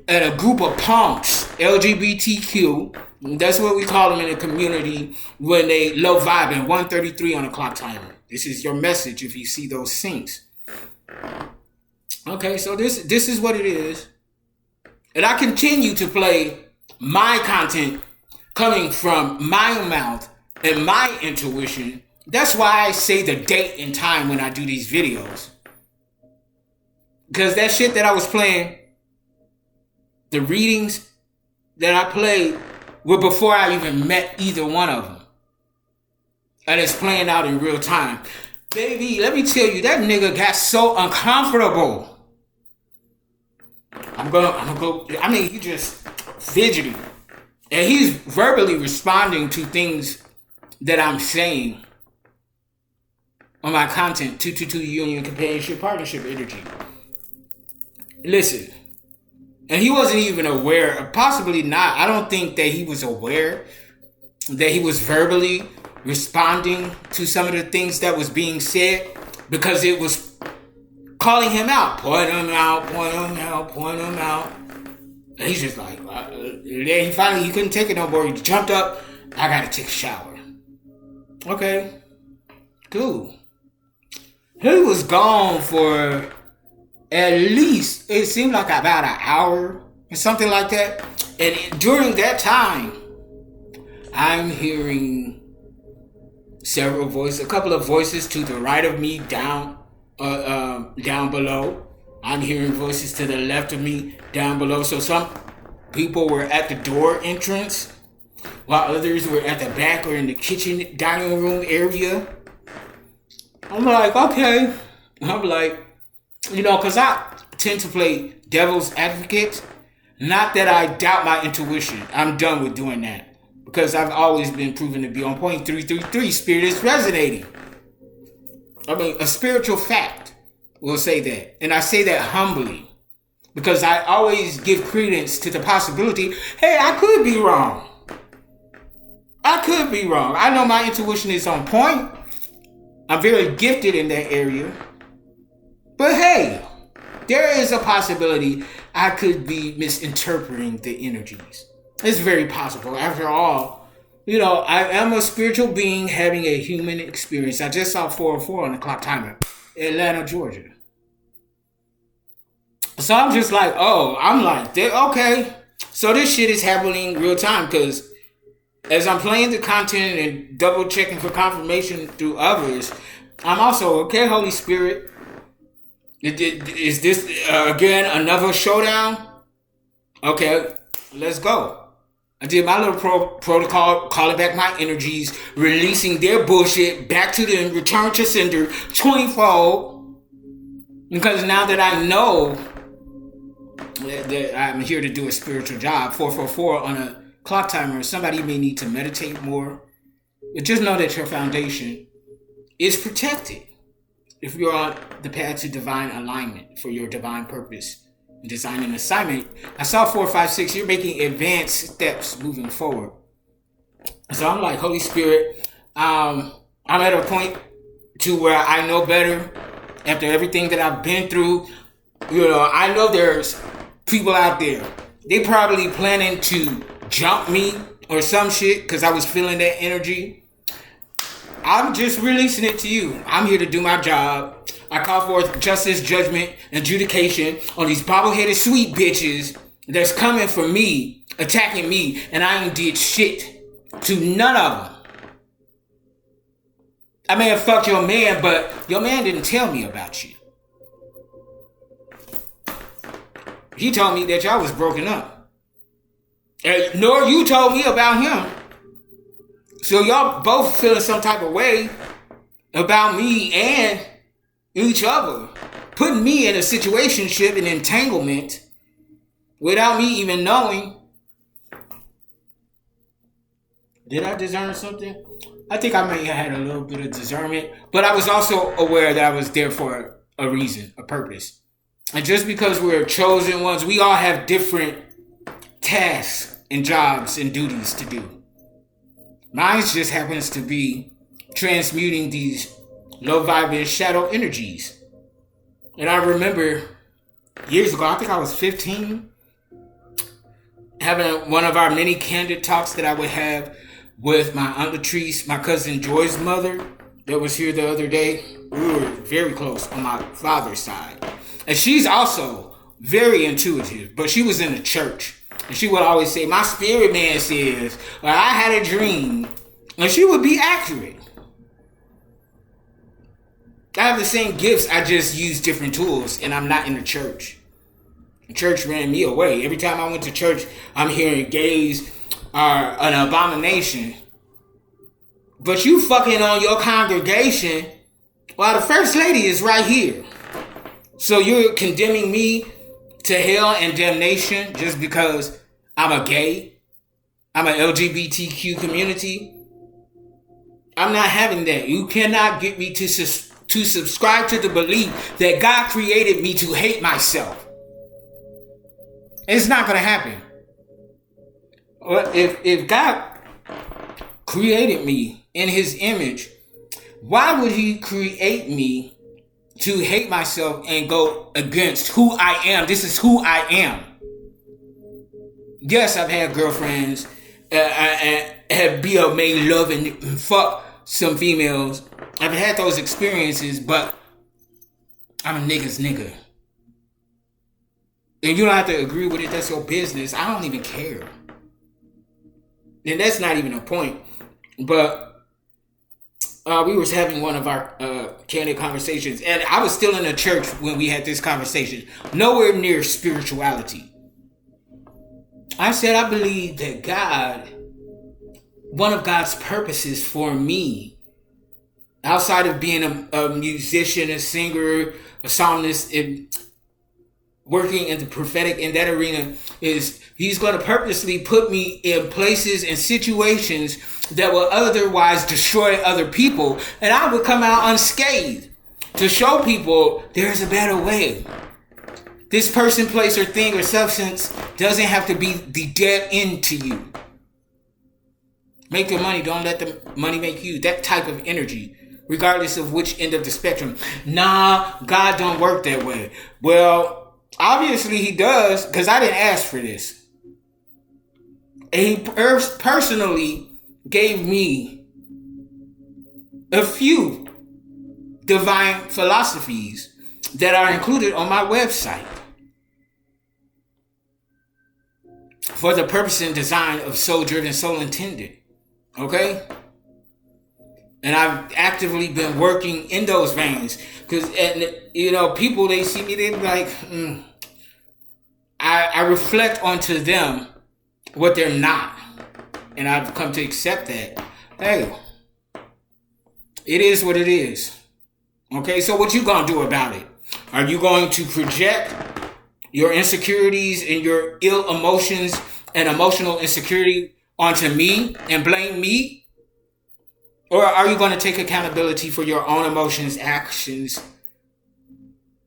S1: and a group of punks, LGBTQ, that's what we call them in the community when they low vibing, 133 on a clock timer. This is your message if you see those syncs. Okay, so this is what it is. And I continue to play my content coming from my mouth and my intuition. That's why I say the date and time when I do these videos. Because that shit that I was playing, the readings that I played were before I even met either one of them. And it's playing out in real time. Baby, let me tell you, that nigga got so uncomfortable. I'm gonna go, I mean, he just fidgety. And he's verbally responding to things that I'm saying on my content, 222 Union Companionship Partnership Energy. Listen, and he wasn't even aware, possibly not, I don't think that he was aware that he was verbally responding to some of the things that was being said, because it was calling him out, point him out. And he's just like, then he finally, he couldn't take it no more. He jumped up, I gotta take a shower. Okay, cool. He was gone for at least, it seemed like about an hour or something like that. And during that time, I'm hearing several voices, a couple of voices to the right of me, down below. I'm hearing voices to the left of me, down below. So some people were at the door entrance, while others were at the back or in the kitchen dining room area. I'm like, okay. I'm like, because I tend to play devil's advocate. Not that I doubt my intuition. I'm done with doing that. Because I've always been proven to be on point. 333, spirit is resonating. I mean, a spiritual fact will say that. And I say that humbly. Because I always give credence to the possibility, hey, I could be wrong. I know my intuition is on point. I'm very gifted in that area. But hey, there is a possibility I could be misinterpreting the energies. It's very possible. After all, I am a spiritual being having a human experience. I just saw 404 on the clock timer. Atlanta, Georgia. So I'm just like, okay. So this shit is happening real time because as I'm playing the content and double checking for confirmation through others, I'm also, okay, Holy Spirit, is this again another showdown? Okay, let's go. I did my little protocol, calling back my energies, releasing their bullshit back to them, return to sender 20-fold. Because now that I know that I'm here to do a spiritual job, 444 on a clock timer, somebody may need to meditate more. But just know that your foundation is protected if you're on the path to divine alignment for your divine purpose and design an assignment. I saw 456, you're making advanced steps moving forward. So I'm like, Holy Spirit, I'm at a point to where I know better after everything that I've been through. I know there's people out there, they probably planning to jump me or some shit because I was feeling that energy. I'm just releasing it to you. I'm here to do my job. I call forth justice, judgment, adjudication on these bobble-headed sweet bitches that's coming for me, attacking me, and I ain't did shit to none of them. I may have fucked your man, but your man didn't tell me about you. He told me that y'all was broken up. Nor you told me about him. So y'all both feeling some type of way about me and each other. Putting me in a situationship, an entanglement, without me even knowing. Did I discern something? I think I may have had a little bit of discernment. But I was also aware that I was there for a reason, a purpose. And just because we're chosen ones, we all have different tasks and jobs and duties to do. Mine just happens to be transmuting these low vibrant shadow energies. And I remember years ago, I think I was 15, having one of our many candid talks that I would have with my Aunt Latrice, my cousin Joy's mother, that was here the other day. We were very close on my father's side. And she's also very intuitive, but she was in the church. And she would always say, my spirit man says, well, I had a dream. And she would be accurate. I have the same gifts, I just use different tools, and I'm not in the church. The church ran me away. Every time I went to church, I'm hearing gays are an abomination. But you fucking on your congregation while the first lady is right here. So you're condemning me to hell and damnation just because I'm a gay? I'm an LGBTQ community? I'm not having that. You cannot get me to subscribe to the belief that God created me to hate myself. It's not going to happen. If God created me in his image, why would he create me to hate myself and go against who I am? This is who I am. Yes, I've had girlfriends and have made love and fuck some females. I've had those experiences, but I'm a nigga's nigga. And you don't have to agree with it. That's your business. I don't even care. And that's not even a point. But we was having one of our candid conversations, and I was still in the church when we had this conversation. Nowhere near spirituality. I said I believe that God, one of God's purposes for me, outside of being a musician, a singer, a psalmist, and working in the prophetic in that arena, is He's going to purposely put me in places and situations that will otherwise destroy other people, and I would come out unscathed to show people there's a better way. This person, place, or thing or substance doesn't have to be the dead end to you. Make your money, don't let the money make you. That type of energy, regardless of which end of the spectrum. Nah, God don't work that way. Well, obviously He does, because I didn't ask for this. And He personally gave me a few divine philosophies that are included on my website for the purpose and design of soul driven, soul intended. Okay? And I've actively been working in those veins. Because, people, they see me, they're like, I reflect onto them what they're not. And I've come to accept that. Hey, it is what it is. Okay, so what you gonna do about it? Are you going to project your insecurities and your ill emotions and emotional insecurity onto me and blame me? Or are you going to take accountability for your own emotions, actions,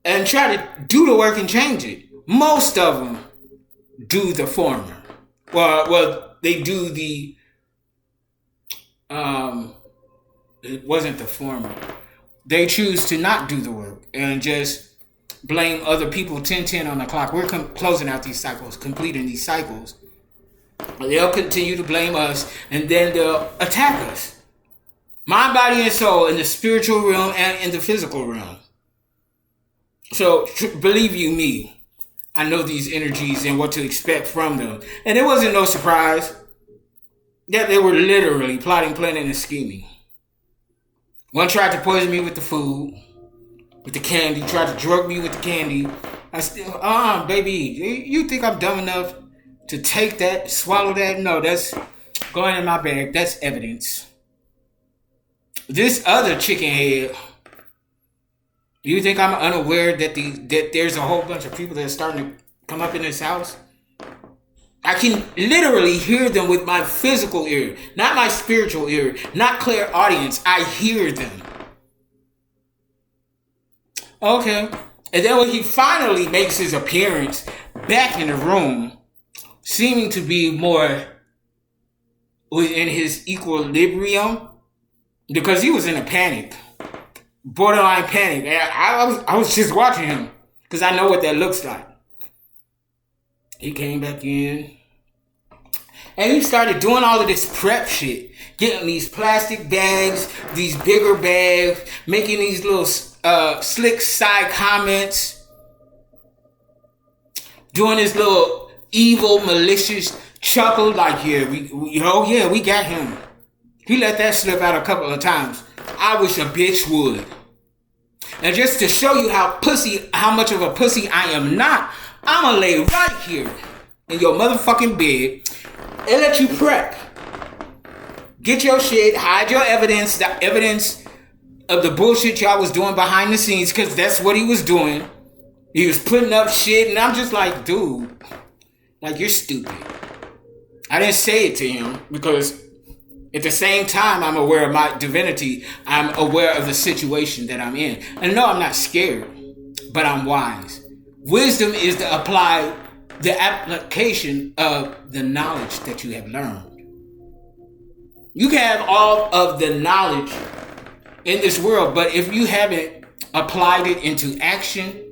S1: and try to do the work and change it? Most of them do the former. Well, they do the, it wasn't the former. They choose to not do the work and just blame other people 10-10 on the clock. We're closing out these cycles, completing these cycles. They'll continue to blame us, and then they'll attack us. Mind, body, and soul in the spiritual realm and in the physical realm. So, believe you me, I know these energies and what to expect from them. And it wasn't no surprise that they were literally plotting, planning, and scheming. One tried to poison me with the food, with the candy, tried to drug me with the candy. I still, baby, you think I'm dumb enough to take that, swallow that? No, that's going in my bag. That's evidence. This other chicken head, you think I'm unaware that there's a whole bunch of people that are starting to come up in this house? I can literally hear them with my physical ear, not my spiritual ear, not clairaudience. I hear them. Okay. And then when he finally makes his appearance back in the room, seeming to be more within his equilibrium, because he was in a panic. Borderline panic. I was just watching him because I know what that looks like. He came back in and he started doing all of this prep shit, getting these plastic bags, these bigger bags, making these little slick side comments, doing this little evil, malicious chuckle like, we got him. He let that slip out a couple of times. I wish a bitch would. And just to show you how much of a pussy I am not, I'm gonna lay right here in your motherfucking bed and let you prep. Get your shit, hide your evidence, the evidence of the bullshit y'all was doing behind the scenes, because that's what he was doing. He was putting up shit, and I'm just like, dude, like, you're stupid. I didn't say it to him because at the same time, I'm aware of my divinity. I'm aware of the situation that I'm in. And no, I'm not scared, but I'm wise. Wisdom is the application of the knowledge that you have learned. You can have all of the knowledge in this world, but if you haven't applied it into action,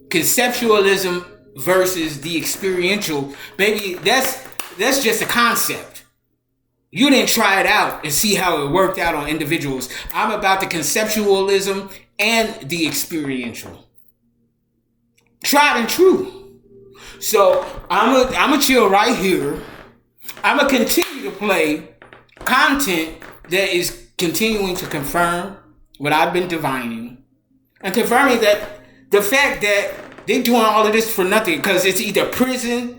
S1: conceptualism versus the experiential, baby, that's just a concept. You didn't try it out and see how it worked out on individuals. I'm about the conceptualism and the experiential. Tried and true. So I'm gonna chill right here. I'm gonna continue to play content that is continuing to confirm what I've been divining and confirming that the fact that they're doing all of this for nothing because it's either prison,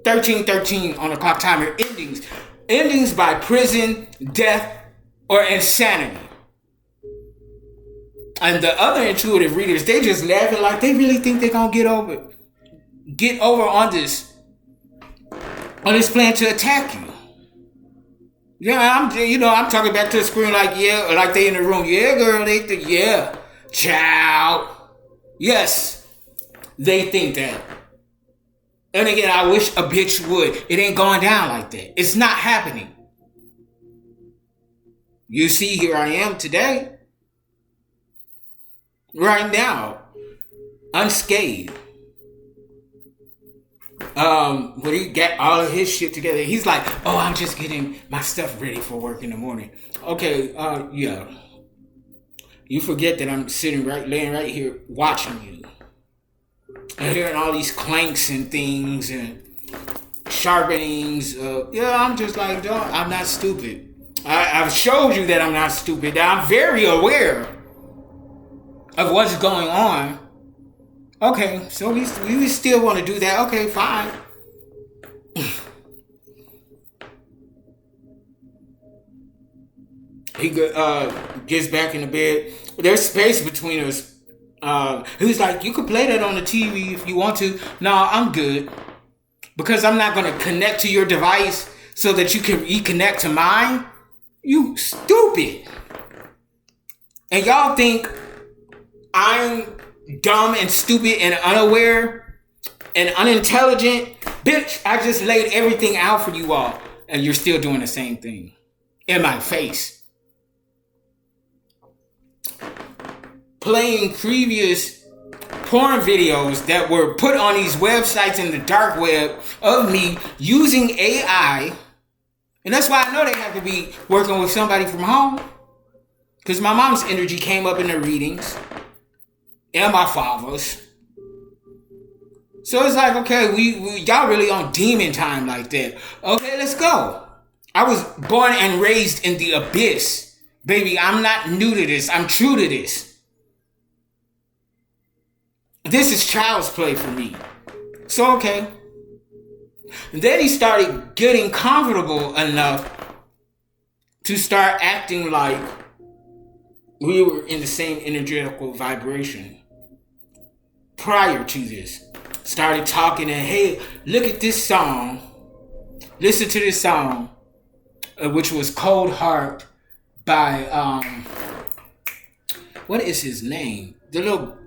S1: 1313 on the clock timer, endings by prison, death, or insanity. And the other intuitive readers, they just laughing like they really think they're gonna get over on this plan to attack you. Yeah, I'm talking back to the screen like, yeah, like they in the room. Yeah, girl, they think, yeah, child. Yes, they think that. And again, I wish a bitch would. It ain't going down like that. It's not happening. You see, here I am today. Right now. Unscathed. When he got all of his shit together, he's like, oh, I'm just getting my stuff ready for work in the morning. Okay, yeah. You forget that I'm laying right here watching you. And hearing all these clanks and things and sharpenings. Yeah, I'm just like, dog, I'm not stupid. I've showed you that I'm not stupid. That I'm very aware of what's going on. Okay, so we still want to do that. Okay, fine. He gets back in the bed. There's space between us. He's like, you can play that on the TV if you want to. No, I'm good. Because I'm not going to connect to your device so that you can reconnect to mine. You stupid. And y'all think I'm dumb and stupid and unaware and unintelligent? Bitch, I just laid everything out for you all. And you're still doing the same thing. In my face. Playing previous porn videos that were put on these websites in the dark web of me using AI. And that's why I know they have to be working with somebody from home. Because my mom's energy came up in the readings. And my father's. So it's like, okay, y'all really on demon time like that. Okay, let's go. I was born and raised in the abyss. Baby, I'm not new to this. I'm true to this. This is child's play for me. So, okay. And then he started getting comfortable enough to start acting like we were in the same energetical vibration. Prior to this. Started talking and, hey, look at this song. Listen to this song. Which was Cold Heart by, what is his name? The little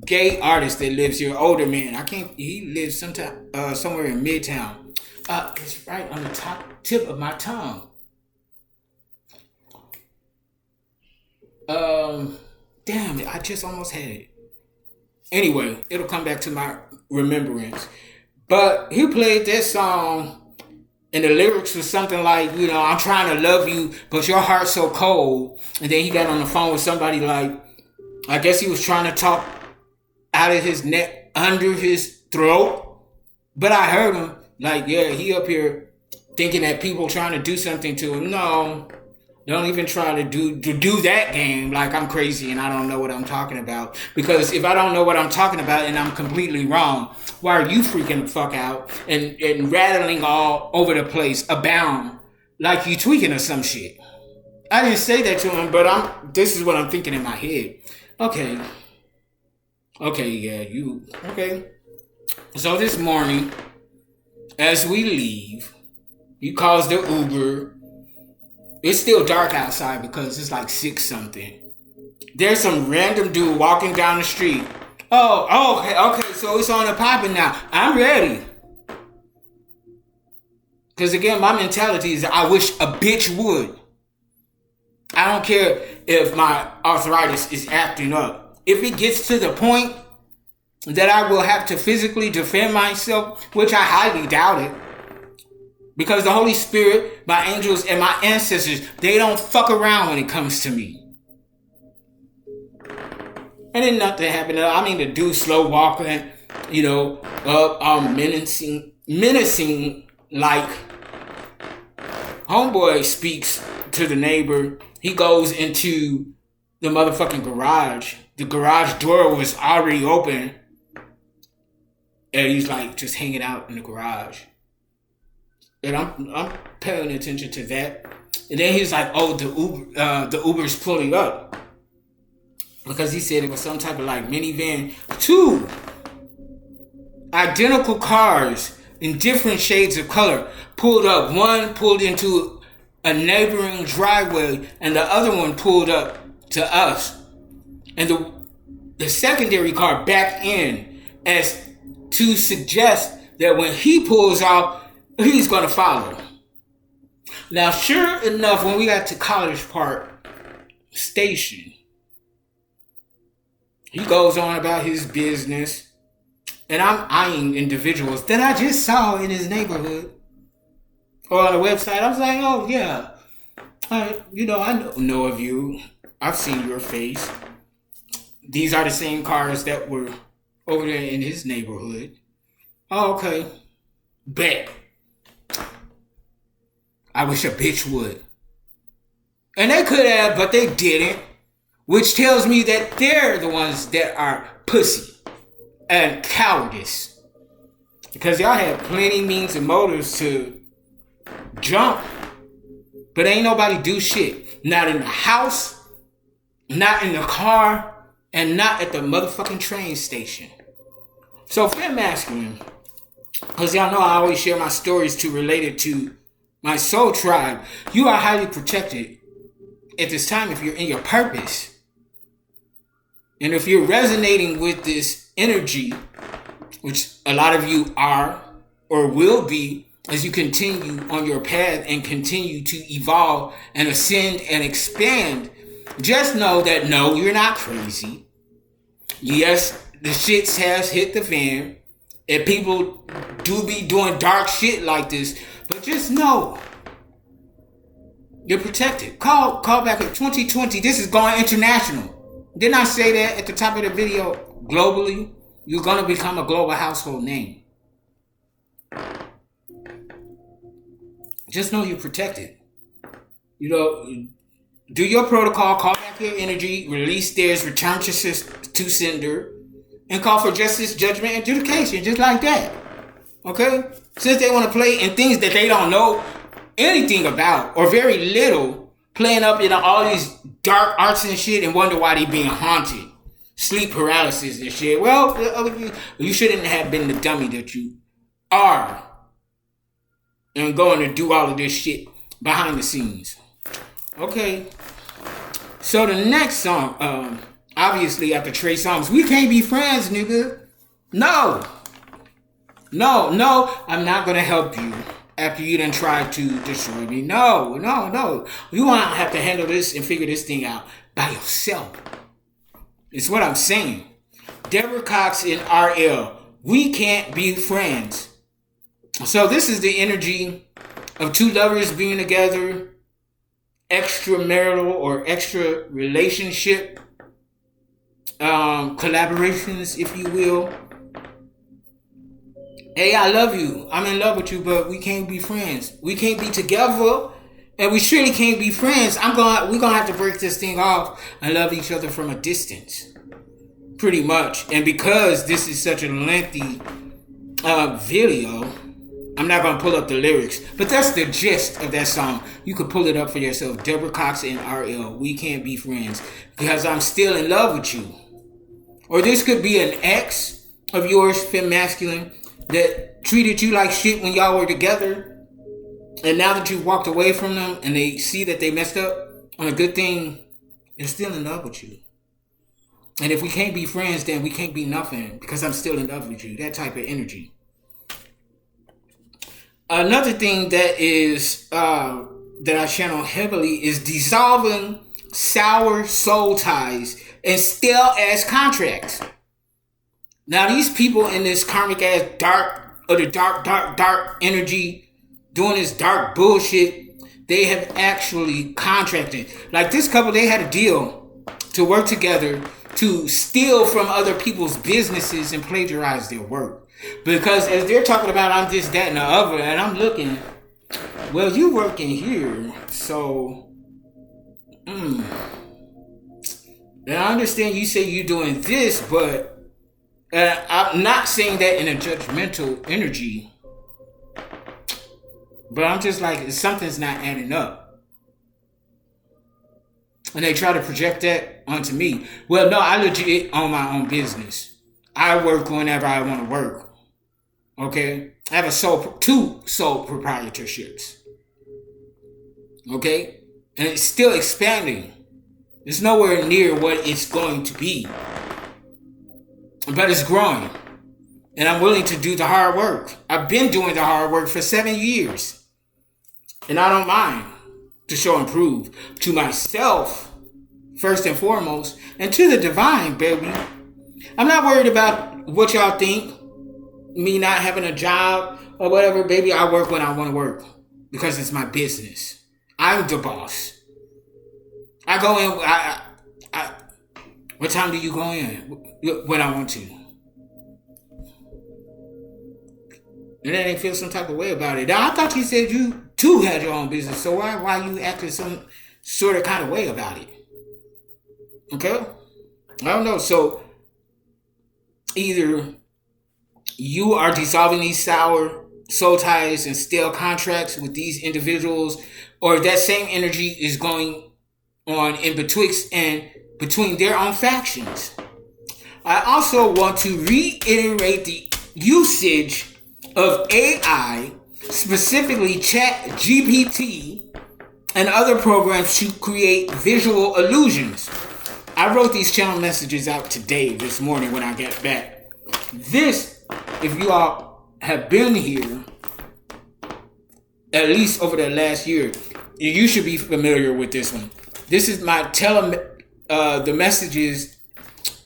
S1: gay artist that lives here, older man. He lives somewhere in Midtown. It's right on the tip of my tongue. Damn it, I just almost had it. Anyway, it'll come back to my remembrance. But he played that song and the lyrics was something like, I'm trying to love you, but your heart's so cold. And then he got on the phone with somebody like, I guess he was trying to talk out of his neck, under his throat. But I heard him like, yeah, he up here thinking that people trying to do something to him. No, don't even try to do that game like I'm crazy and I don't know what I'm talking about. Because if I don't know what I'm talking about and I'm completely wrong, why are you freaking the fuck out and rattling all over the place, abound, like you tweaking or some shit? I didn't say that to him, but this is what I'm thinking in my head. Okay, yeah, okay. So this morning, as we leave, he calls the Uber. It's still dark outside because it's like 6 something. There's some random dude walking down the street. Oh, okay, so it's on the popping now. I'm ready. Because again, my mentality is I wish a bitch would. I don't care if my arthritis is acting up. If it gets to the point that I will have to physically defend myself, which I highly doubt it, because the Holy Spirit, my angels, and my ancestors, they don't fuck around when it comes to me. And then nothing happened. I mean, the dude slow walking, menacing like, Homeboy speaks to the neighbor. He goes into the motherfucking garage. The garage door was already open. And he's like just hanging out in the garage. And I'm paying attention to that. And then he's like, oh, the Uber's pulling up. Because he said it was some type of like minivan. 2 identical cars in different shades of color pulled up. One pulled into a neighboring driveway and the other one pulled up to us. And the secondary car backed in as to suggest that when he pulls off, he's going to follow. Now, sure enough, when we got to College Park Station, he goes on about his business. And I'm eyeing individuals that I just saw in his neighborhood or on the website. I was like, oh, yeah. I know of you. I've seen your face. These are the same cars that were over there in his neighborhood. Oh, okay. Bet. I wish a bitch would. And they could have, but they didn't. Which tells me that they're the ones that are pussy and cowardice. Because y'all had plenty means and motives to jump. But ain't nobody do shit. Not in the house, not in the car, and not at the motherfucking train station. So Fem Masculine, because y'all know I always share my stories to related to my soul tribe. You are highly protected at this time if you're in your purpose. And if you're resonating with this energy, which a lot of you are or will be as you continue on your path and continue to evolve and ascend and expand, just know that no, you're not crazy. Yes, the shits has hit the fan and people do be doing dark shit like this, but just know you're protected. Call back at 2020. This is going international. Didn't I say that at the top of the video? Globally, you're going to become a global household name. Just know you're protected. Do your protocol, call back your energy, release theirs, return to sender, and call for justice, judgment, and adjudication, just like that. Okay? Since they want to play in things that they don't know anything about, or very little, playing up in all these dark arts and shit and wonder why they being haunted. Sleep paralysis and shit. Well, you shouldn't have been the dummy that you are. And going to do all of this shit behind the scenes. Okay. So the next song, obviously after Trey Songz, we can't be friends, nigga. No, I'm not going to help you. After you done tried to destroy me. No. You want to have to handle this and figure this thing out by yourself. It's what I'm saying. Deborah Cox and RL. We can't be friends. So this is the energy of two lovers being together. Extramarital or extra relationship. Collaborations, if you will. Hey, I love you. I'm in love with you, but we can't be friends. We can't be together, and we surely can't be friends. We're gonna have to break this thing off and love each other from a distance, pretty much. And because this is such a lengthy video, I'm not gonna pull up the lyrics, but that's the gist of that song. You could pull it up for yourself. Deborah Cox and RL. We can't be friends because I'm still in love with you. Or this could be an ex of yours, Fem Masculine, that treated you like shit when y'all were together, and now that you've walked away from them and they see that they messed up on a good thing, they're still in love with you. And if we can't be friends, then we can't be nothing because I'm still in love with you. That type of energy. Another thing that is that I channel heavily is dissolving sour soul ties and stale ass contracts. Now these people in this karmic ass dark energy doing this dark bullshit, they have actually contracted. Like this couple, they had a deal to work together to steal from other people's businesses and plagiarize their work. Because as they're talking about I'm this, that, and the other, and I'm looking, Well, you working here, so. And I understand you say you're doing this, but I'm not saying that in a judgmental energy. But I'm just like, something's not adding up. And they try to project that onto me. Well, no, I legit own my own business. I work whenever I want to work. Okay? I have two sole proprietorships. Okay? And it's still expanding. It's nowhere near what it's going to be. But it's growing. And I'm willing to do the hard work. I've been doing the hard work for 7 years. And I don't mind to show and prove to myself, first and foremost, and to the divine, baby. I'm not worried about what y'all think. Me not having a job or whatever, baby. I work when I want to work. Because it's my business. I'm the boss. I go in. What time do you go in? When I want to. And then they feel some type of way about it. Now, I thought you said you too had your own business. So why you acting some sort of kind of way about it? Okay? I don't know. So either you are dissolving these sour soul ties and stale contracts with these individuals, or that same energy is going on in betwixt and between their own factions. I also want to reiterate the usage of AI, specifically ChatGPT and other programs to create visual illusions. I wrote these channel messages out today, this morning when I got back. This, if you all have been here, at least over the last year, you should be familiar with this one. This is my the messages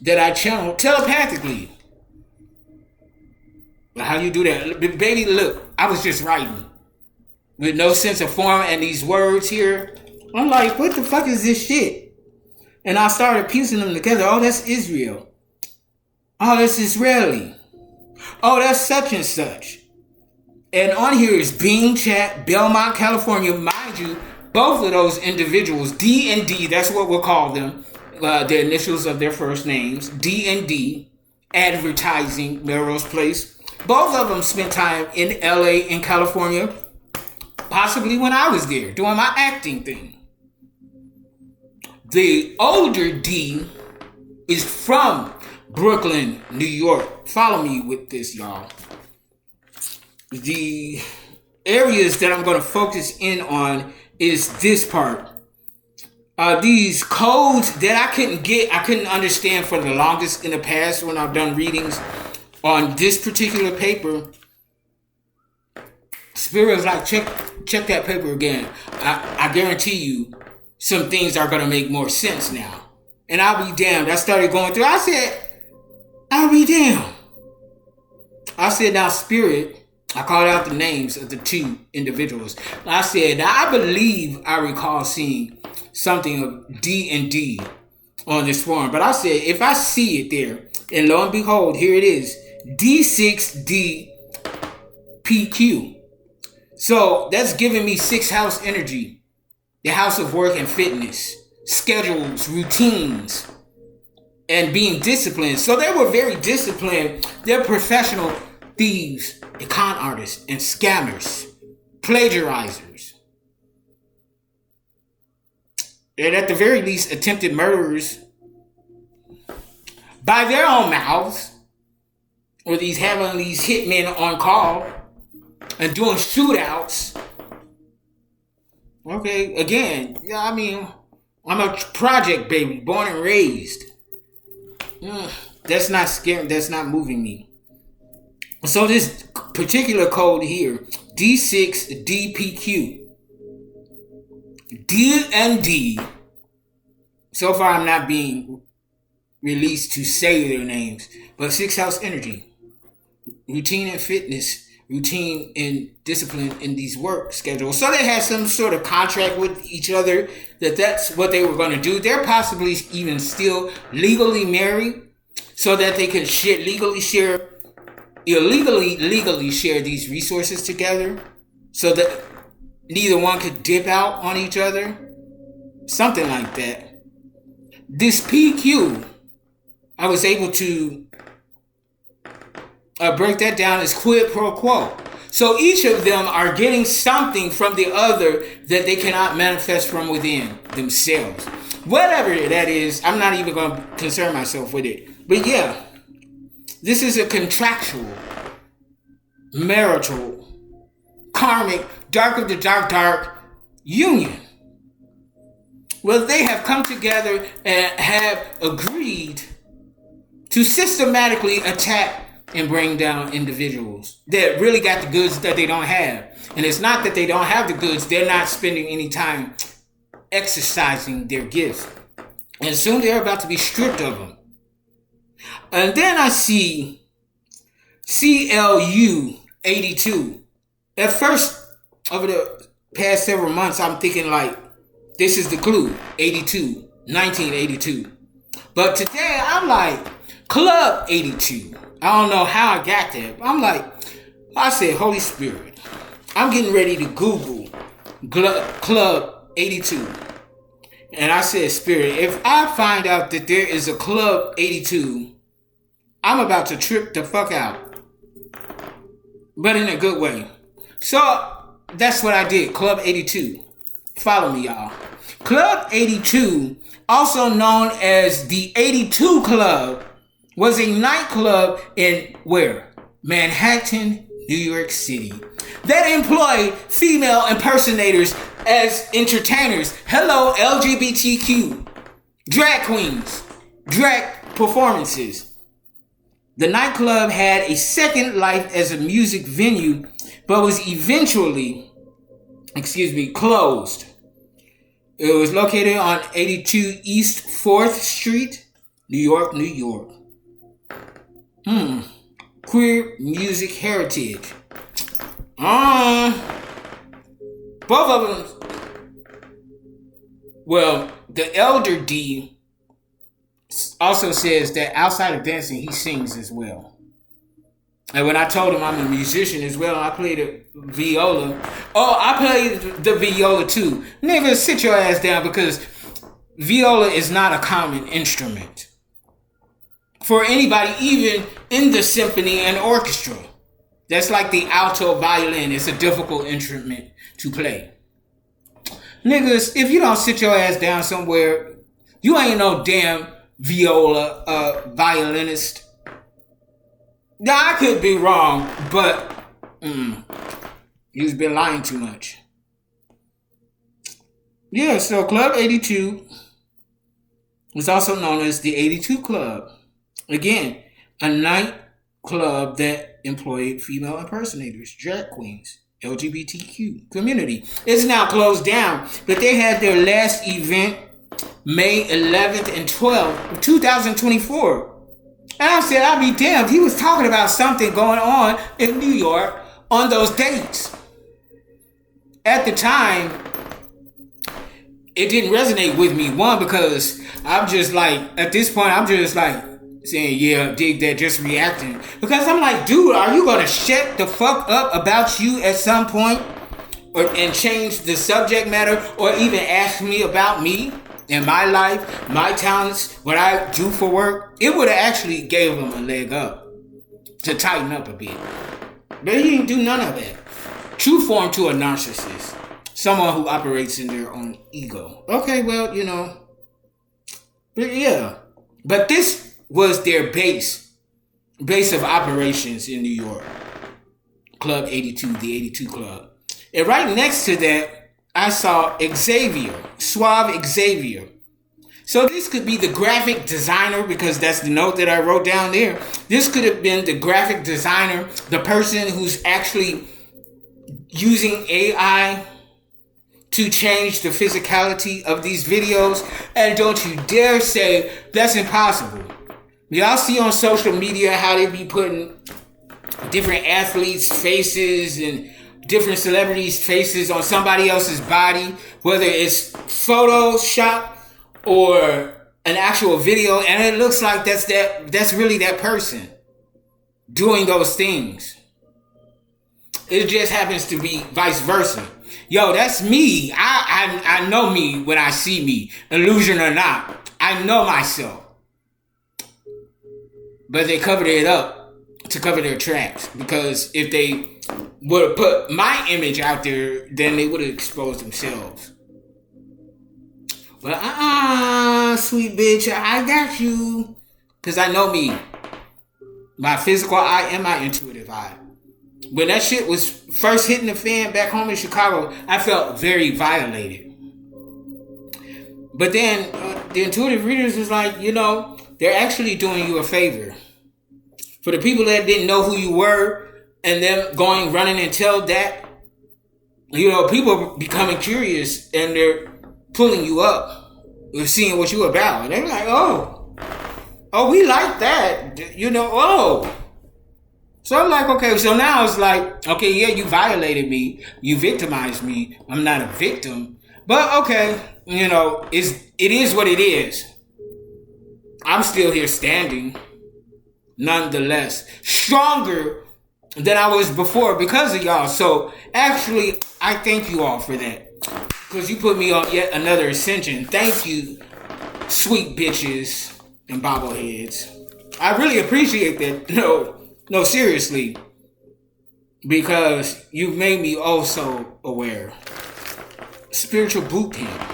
S1: that I channel telepathically. How you do that? Baby, look, I was just writing with no sense of form and these words here. I'm like, what the fuck is this shit? And I started piecing them together. Oh, that's Israel. Oh, that's Israeli. Oh, that's such and such. And on here is Bean Chat, Belmont, California. Mind you, both of those individuals, D and D, that's what we'll call them, the initials of their first names, D and D, advertising, Melrose Place. Both of them spent time in LA and California, possibly when I was there, doing my acting thing. The older D is from Brooklyn, New York. Follow me with this, y'all. The areas that I'm going to focus in on is this part. These codes that I couldn't understand for the longest in the past when I've done readings on this particular paper. Spirit was like, check that paper again. I guarantee you some things are going to make more sense now. And I'll be damned. I started going through. I said, I'll be damned. I said, now Spirit, I called out the names of the two individuals. I said, now I believe I recall seeing something of D and D on this form. But I said, if I see it there, and lo and behold, here it is, D6DPQ. So that's giving me 6th house energy, the house of work and fitness, schedules, routines, and being disciplined. So they were very disciplined. They're professional thieves, and con artists, and scammers, plagiarizers. And at the very least, attempted murderers by their own mouths, or these having these hitmen on call and doing shootouts. Okay, again, yeah, I mean, I'm a project baby, born and raised. That's not scary. That's not moving me. So this particular code here, D6DPQ. D and D. So far, I'm not being released to say their names, but 6th house energy, routine and fitness, routine and discipline in these work schedules. So they had some sort of contract with each other that's what they were going to do. They're possibly even still legally married, so that they could legally share these resources together, so that neither one could dip out on each other. Something like that. This PQ, I was able to break that down as quid pro quo. So each of them are getting something from the other that they cannot manifest from within themselves. Whatever that is, I'm not even going to concern myself with it. But yeah, this is a contractual, marital, karmic, dark of the dark union. Well, they have come together and have agreed to systematically attack and bring down individuals that really got the goods that they don't have. And it's not that they don't have the goods, they're not spending any time exercising their gifts. And soon they're about to be stripped of them. And then I see CLU 82. At first, over the past several months, I'm thinking like, this is the clue, 82, 1982. But today, I'm like, Club 82. I don't know how I got there. I'm like, I said, Holy Spirit, I'm getting ready to Google Club 82. And I said, Spirit, if I find out that there is a Club 82, I'm about to trip the fuck out. But in a good way. So, that's what I did, Club 82. Follow me, y'all. Club 82, also known as the 82 Club, was a nightclub in where? Manhattan, New York City, that employed female impersonators as entertainers. Hello, LGBTQ, drag queens, drag performances. The nightclub had a second life as a music venue, but was eventually, closed. It was located on 82 East 4th Street, New York, New York. Queer music heritage. Both of them. Well, the Elder D also says that outside of dancing, he sings as well. And when I told him I'm a musician as well, I played the viola. Oh, I played the viola too. Nigga, sit your ass down, because viola is not a common instrument for anybody, even in the symphony and orchestra. That's like the alto violin. It's a difficult instrument to play. Niggas, if you don't sit your ass down somewhere, you ain't no damn viola violinist. Now, I could be wrong, but you've been lying too much. Yeah, so Club 82 was also known as the 82 Club. Again, a nightclub that employed female impersonators, drag queens, LGBTQ community. It's now closed down, but they had their last event May 11th and 12th of 2024. And I said, I'll be damned. He was talking about something going on in New York on those dates. At the time, it didn't resonate with me. One, because I'm just like, at this point, I'm just like saying, yeah, dig that, just reacting. Because I'm like, dude, are you going to shut the fuck up about you at some point? And change the subject matter? Or even ask me about me? In my life, my talents, what I do for work, it would have actually gave him a leg up to tighten up a bit. But he didn't do none of that. True form to a narcissist. Someone who operates in their own ego. Okay, well, you know. But yeah. But this was their base of operations in New York. Club 82, the 82 Club. And right next to that, I saw Xavier, Suave Xavier. So this could be the graphic designer, because that's the note that I wrote down there. This could have been the graphic designer, the person who's actually using AI to change the physicality of these videos. And don't you dare say that's impossible. Y'all see on social media how they be putting different athletes' faces and different celebrities' faces on somebody else's body, whether it's Photoshop or an actual video, and it looks like that's really that person doing those things. It just happens to be vice versa. Yo, that's me. I know me when I see me, illusion or not. I know myself. But they covered it up to cover their tracks, because if they would have put my image out there, then they would have exposed themselves. But sweet bitch, I got you. Because I know me. My physical eye and my intuitive eye. When that shit was first hitting the fan back home in Chicago, I felt very violated. But then the intuitive readers was like, they're actually doing you a favor. For the people that didn't know who you were and them going running and tell that, people becoming curious and they're pulling you up. They're seeing what you about. And they're like, oh, we like that. So I'm like, okay, so now it's like, okay, yeah, you violated me. You victimized me. I'm not a victim. But okay, it is what it is. I'm still here standing. Nonetheless, stronger than I was before because of y'all. So actually, I thank you all for that, because you put me on yet another ascension. Thank you, sweet bitches and bobbleheads. I really appreciate that. No, seriously, because you made me also aware. Spiritual boot camp.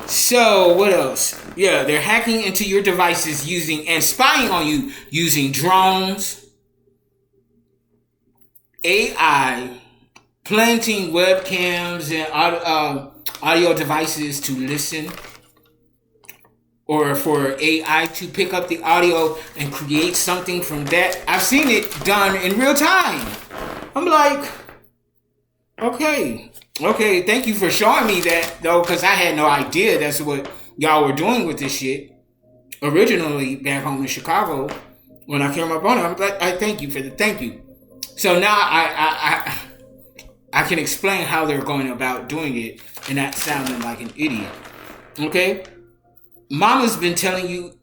S1: So, what else? Yeah, they're hacking into your devices and spying on you using drones, AI, planting webcams and audio devices to listen, or for AI to pick up the audio and create something from that. I've seen it done in real time. I'm like, okay, thank you for showing me that, though, because I had no idea that's what y'all were doing with this shit. Originally, back home in Chicago, when I came up on it, I'm like, I thank you for the thank you. So now I can explain how they're going about doing it and not sounding like an idiot. Okay? Mama's been telling your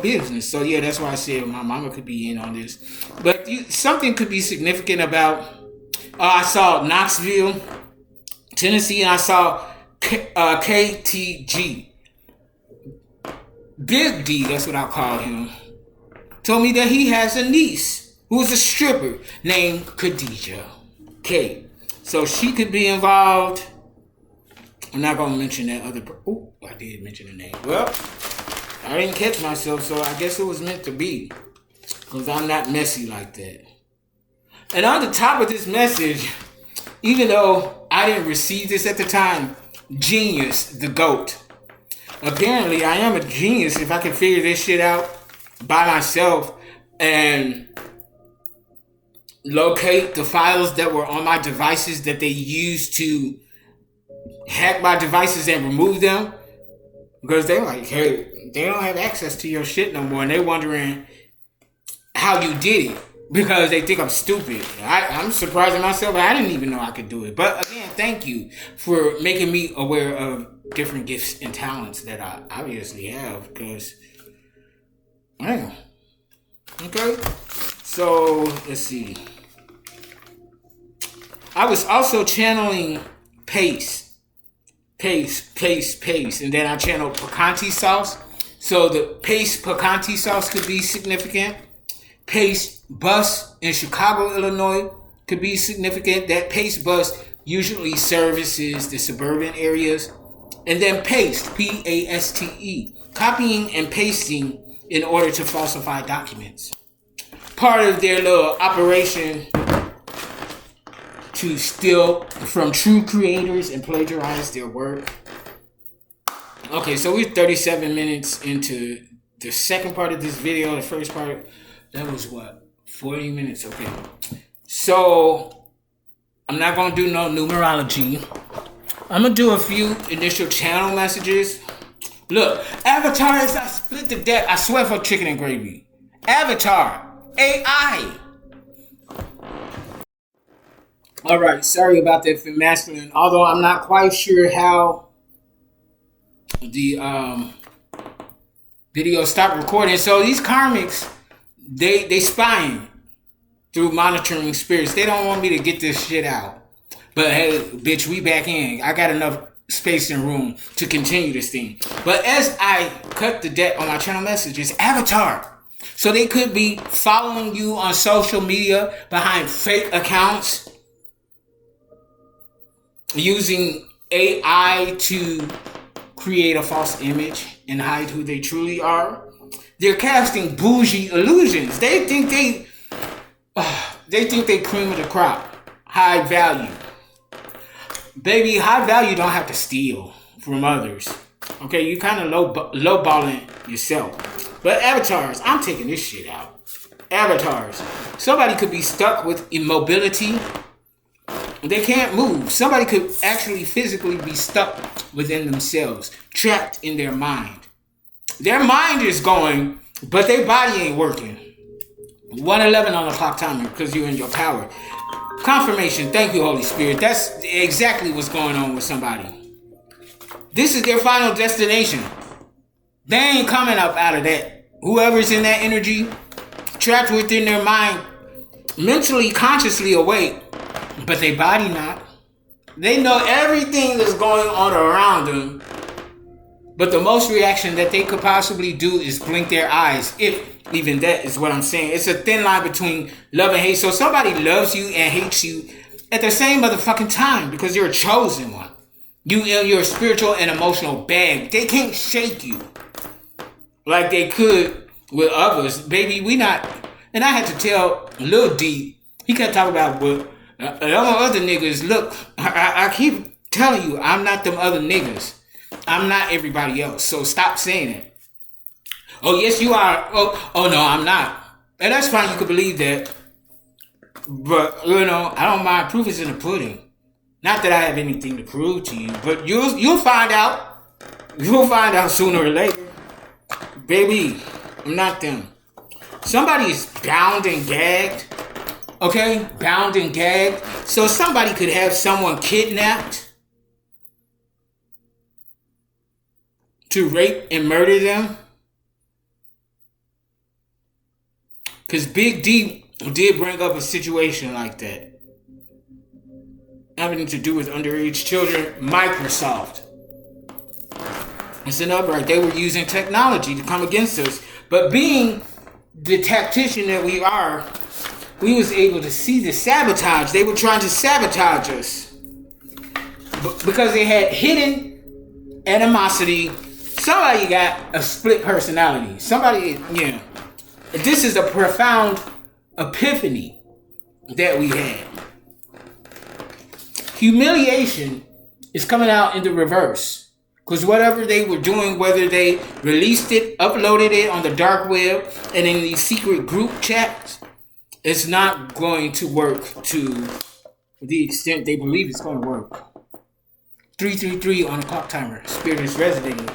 S1: business. So yeah, that's why I said my mama could be in on this. But something could be significant about, I saw Knoxville, Tennessee, and I saw KTG. Big D, that's what I call him, told me that he has a niece who is a stripper named Khadijah K. So she could be involved. I'm not going to mention that other... Oh, I did mention the name. Well, I didn't catch myself, so I guess it was meant to be. Because I'm not messy like that. And on the top of this message, even though I didn't receive this at the time, genius, the GOAT. Apparently, I am a genius if I can figure this shit out by myself and locate the files that were on my devices that they used to hack my devices and remove them. Because they're like, hey, they don't have access to your shit no more. And they're wondering how you did it. Because they think I'm stupid. I'm surprising myself. I didn't even know I could do it. But again, thank you for making me aware of different gifts and talents that I obviously have. Because, man. Okay. So, let's see. I was also channeling pace. And then I channeled picante sauce. So the pace picante sauce could be significant. Pace bus in Chicago, Illinois could be significant. That pace bus usually services the suburban areas. And then paste, P-A-S-T-E, copying and pasting in order to falsify documents. Part of their little operation to steal from true creators and plagiarize their work. Okay, so we're 37 minutes into the second part of this video. The first part, that was what? 40 minutes, okay. So, I'm not going to do no numerology. I'm going to do a few initial channel messages. Look, Avatar is I split the deck. I swear for chicken and gravy. Avatar. AI. Alright, sorry about that for masculine. Although I'm not quite sure how the video stopped recording. So these karmics, they spying. through monitoring spirits. They don't want me to get this shit out. But hey, bitch, we back in. I got enough space and room to continue this thing. But as I cut the deck on my channel messages, Avatar. So they could be following you on social media behind fake accounts, using AI to create a false image and hide who they truly are. They're casting bougie illusions. They think they cream of the crop, high value. Baby, high value don't have to steal from others. Okay, you kind of lowballing yourself. But avatars, I'm taking this shit out. Avatars. Somebody could be stuck with immobility. They can't move. Somebody could actually physically be stuck within themselves, trapped in their mind. Their mind is going, but their body ain't working. 111 on the clock timer because you're in your power. Confirmation. Thank you, Holy Spirit. That's exactly what's going on with somebody. This is their final destination. They ain't coming up out of that. Whoever's in that energy, trapped within their mind, mentally, consciously awake, but their body not. They know everything that's going on around them, but the most reaction that they could possibly do is blink their eyes, if even that is what I'm saying. It's a thin line between love and hate. So somebody loves you and hates you at the same motherfucking time because you're a chosen one. You're a spiritual and emotional bag. They can't shake you like they could with others. Baby, we not. And I had to tell Lil D, he kept talking about what other niggas. Look, I keep telling you, I'm not them other niggas. I'm not everybody else. So stop saying it. Oh, yes, you are. Oh, no, I'm not. And that's fine. You could believe that. But, I don't mind. Proof is in the pudding. Not that I have anything to prove to you, but you'll find out. You'll find out sooner or later. Baby, I'm not them. Somebody's bound and gagged. Okay? Bound and gagged. So somebody could have someone kidnapped to rape and murder them. Because Big D did bring up a situation like that. Having to do with underage children. Microsoft. It's an upright. They were using technology to come against us. But being the tactician that we are, we was able to see the sabotage. They were trying to sabotage us. Because they had hidden animosity. Somebody got a split personality. Somebody, This is a profound epiphany that we had. Humiliation is coming out in the reverse. Because whatever they were doing, whether they released it, uploaded it on the dark web, and in these secret group chats, it's not going to work to the extent they believe it's going to work. 333 on the clock timer. Spirit is resonating.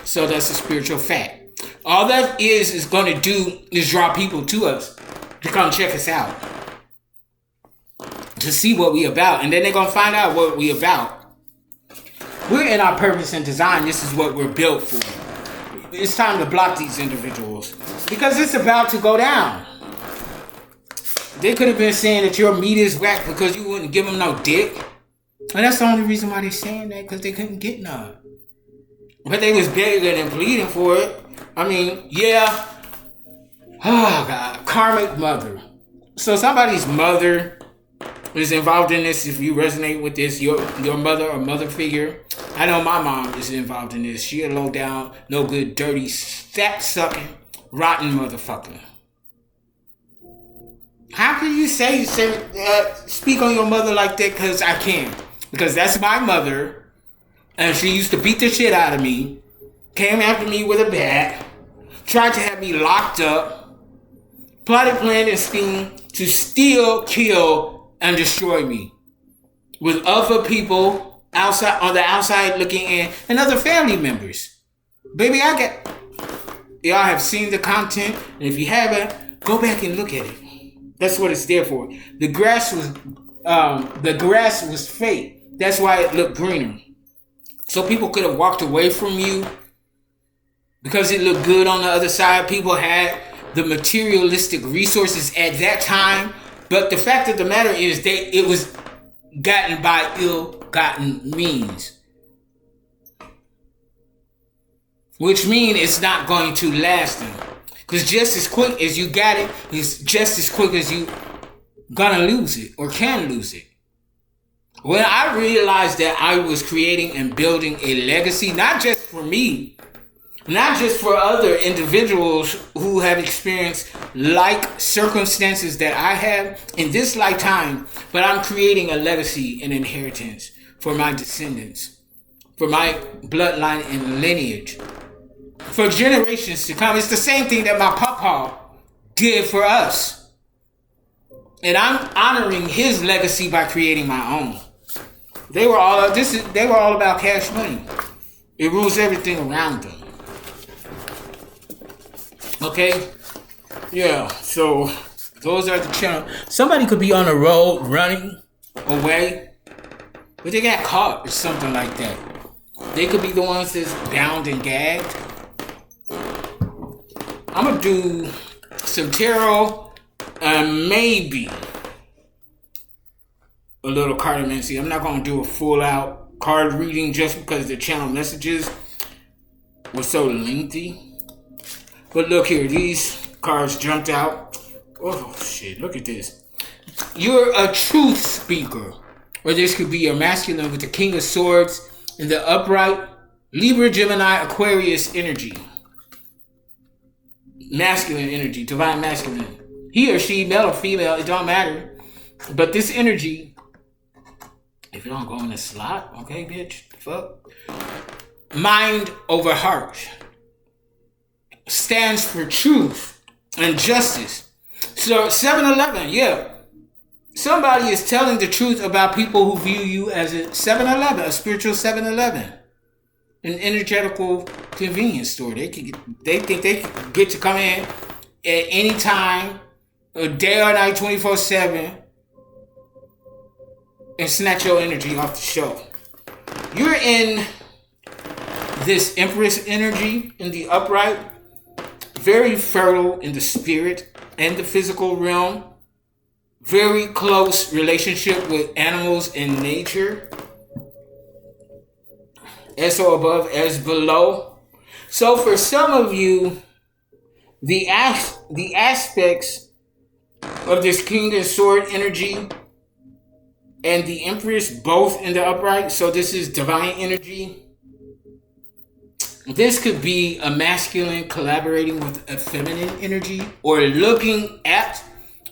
S1: So that's a spiritual fact. All that is going to do is draw people to us to come check us out. To see what we about. And then they're going to find out what we about. We're in our purpose and design. This is what we're built for. It's time to block these individuals. Because it's about to go down. They could have been saying that your meat is whack because you wouldn't give them no dick. And that's the only reason why they're saying that. Because they couldn't get none. But they was begging and pleading for it. I mean, yeah. Oh, God. Karmic mother. So somebody's mother is involved in this. If you resonate with this, your mother or mother figure. I know my mom is involved in this. She a low down, no good, dirty, fat sucking, rotten motherfucker. How can you speak on your mother like that? Because I can. Because that's my mother. And she used to beat the shit out of me. Came after me with a bat. Tried to have me locked up. Plotted, planned, and schemed to steal, kill, and destroy me. With other people outside on the outside looking in. And other family members. Baby, y'all have seen the content. And if you haven't, go back and look at it. That's what it's there for. The grass was fake. That's why it looked greener. So people could have walked away from you because it looked good on the other side. People had the materialistic resources at that time But the fact of the matter is it was gotten by ill-gotten means. Which means it's not going to last them. Because just as quick as you got it, is just as quick as you gonna lose it or can lose it. When I realized that I was creating and building a legacy, not just for me, not just for other individuals who have experienced like circumstances that I have in this lifetime, but I'm creating a legacy and inheritance for my descendants, for my bloodline and lineage, for generations to come. It's the same thing that my papa did for us. And I'm honoring his legacy by creating my own. They were all about cash money. It rules everything around them. Okay? Yeah, so those are the channels. Somebody could be on the road running away, but they got caught or something like that. They could be the ones that's bound and gagged. I'm gonna do some tarot and maybe a little cartomancy. I'm not gonna do a full out card reading just because the channel messages were so lengthy. But look here, these cards jumped out. Oh shit, look at this. You're a truth speaker. Or this could be your masculine with the King of Swords in the upright. Libra, Gemini, Aquarius energy. Masculine energy, divine masculine. He or she, male or female, it don't matter. But this energy, if you don't go in the slot, okay, bitch, fuck. Mind over heart. Stands for truth and justice. So 7-Eleven, yeah. Somebody is telling the truth about people who view you as a 7-Eleven, a spiritual 7-Eleven. An energetical convenience store. They think they can get to come in at any time, a day or night, 24/7, and snatch your energy off the show. You're in this Empress energy in the upright, very fertile in the spirit and the physical realm, very close relationship with animals and nature. As so above, as below. So for some of you, the aspects of this King and Sword energy and the Empress both in the upright, so this is divine energy. This could be a masculine collaborating with a feminine energy or looking at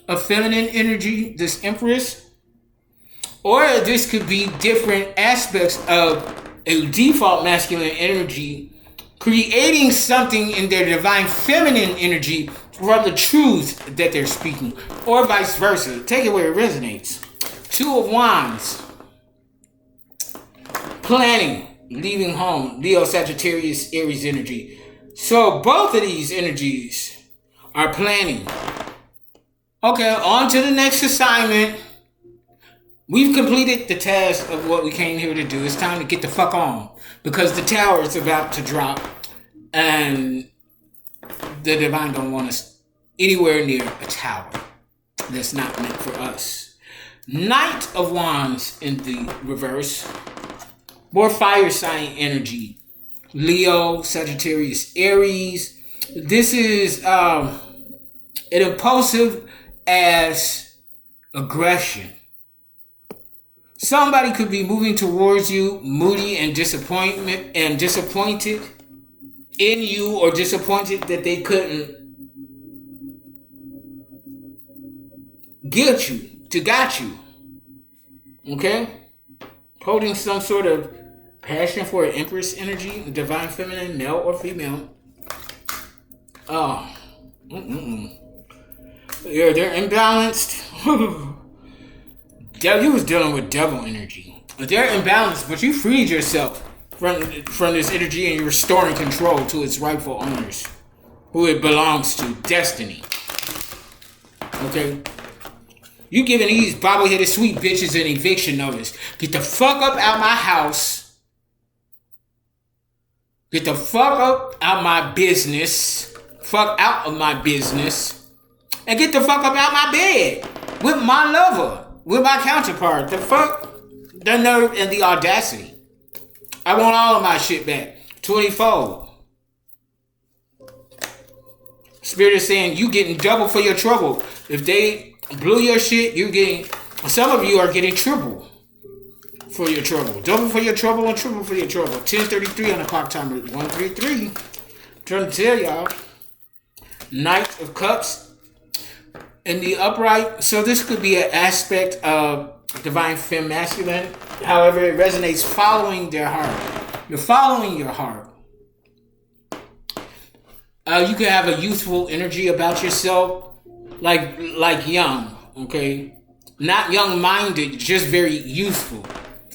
S1: a feminine energy, this Empress. Or this could be different aspects of a default masculine energy creating something in their divine feminine energy from the truth that they're speaking, or vice versa. Take it where it resonates. 2 of Wands, planning, leaving home, Leo, Sagittarius, Aries energy. So both of these energies are planning. Okay, on to the next assignment. We've completed the task of what we came here to do. It's time to get the fuck on. Because the tower is about to drop. And the divine don't want us anywhere near a tower. That's not meant for us. Knight of Wands in the reverse. More fire sign energy. Leo, Sagittarius, Aries. This is an impulsive as aggression. Somebody could be moving towards you, moody and disappointed in you, or disappointed that they couldn't get you. Okay? Holding some sort of passion for an Empress energy, divine feminine, male or female. Oh. Yeah, they're imbalanced. You was dealing with devil energy. They're imbalanced, but you freed yourself from this energy and you're restoring control to its rightful owners, who it belongs to, destiny. Okay? You giving these bobbleheaded sweet bitches an eviction notice. Get the fuck up out my house. Get the fuck up out my business. Fuck out of my business. And get the fuck up out my bed. with my lover, with my counterpart. The fuck? The nerve and the audacity. I want all of my shit back. 20-fold. Spirit is saying you getting double for your trouble. If they blew your shit, you getting, some of you are getting triple for your trouble. Double for your trouble and triple for your trouble. 10:33 on the clock timer. 133. Trying to tell y'all. Knight of Cups in the upright. So this could be an aspect of divine femme masculine. However, it resonates following their heart. You're following your heart. You can have a youthful energy about yourself, like young, okay? Not young-minded, just very youthful.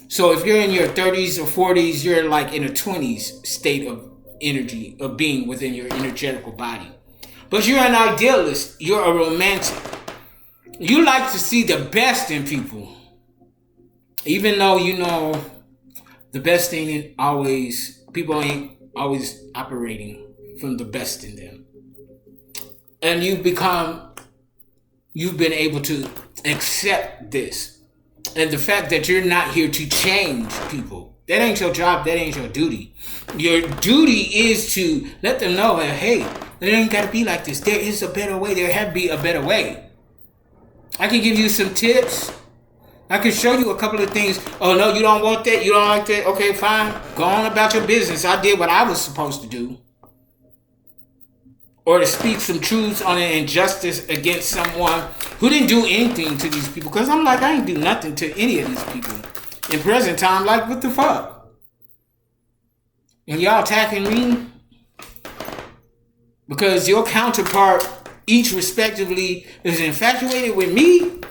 S1: So if you're in your 30s or 40s, you're like in a 20s state of energy, of being within your energetical body. But you're an idealist. You're a romantic. You like to see the best in people. Even though you know the best thing ain't always, people ain't always operating from the best in them. And you've been able to accept this. And the fact that you're not here to change people. That ain't your job, that ain't your duty. Your duty is to let them know that, hey, it ain't gotta be like this. There is a better way. There have to be a better way. I can give you some tips. I can show you a couple of things. Oh, no, you don't want that? You don't like that? Okay, fine. Go on about your business. I did what I was supposed to do. Or to speak some truths on an injustice against someone who didn't do anything to these people. Because I'm like, I ain't do nothing to any of these people. In present time, like, what the fuck? And y'all attacking me? Because your counterpart, each respectively, is infatuated with me?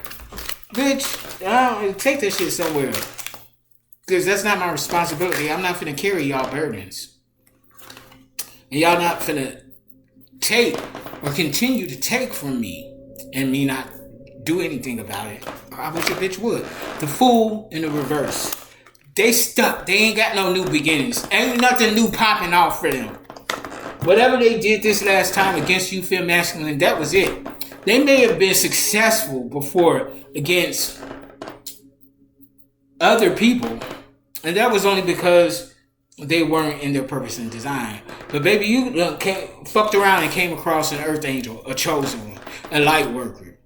S1: Bitch, take that shit somewhere. Because that's not my responsibility. I'm not finna carry y'all burdens. And y'all not finna take or continue to take from me and me not do anything about it. I wish a bitch would. The Fool in the reverse. They stuck. They ain't got no new beginnings. Ain't nothing new popping off for them. Whatever they did this last time against you, femme masculine, that was it. They may have been successful before against other people, and that was only because they weren't in their purpose and design. But baby, you fucked around and came across an earth angel, a chosen one, a light worker,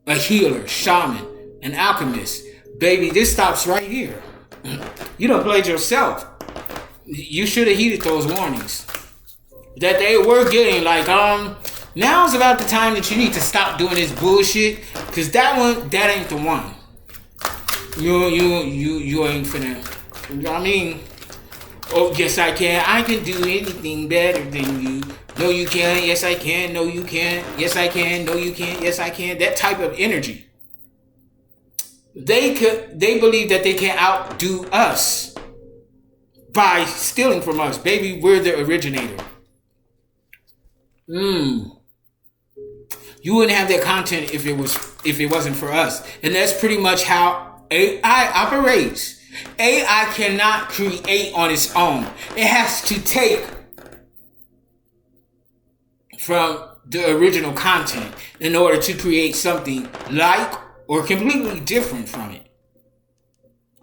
S1: a healer, shaman, an alchemist. Baby, this stops right here. You done played yourself. You should have heeded those warnings that they were getting. Like, now's about the time that you need to stop doing this bullshit, cause that ain't the one. You ain't finna. You know what I mean? Oh, yes I can. I can do anything better than you. No, you can't. Yes, I can. No, you can't. Yes, I can. No, you can't. Yes, I can. That type of energy. They believe that they can outdo us by stealing from us. Baby, we're the originator. You wouldn't have that content if it wasn't for us. And that's pretty much how AI operates. AI cannot create on its own. It has to take from the original content in order to create something like or completely different from it.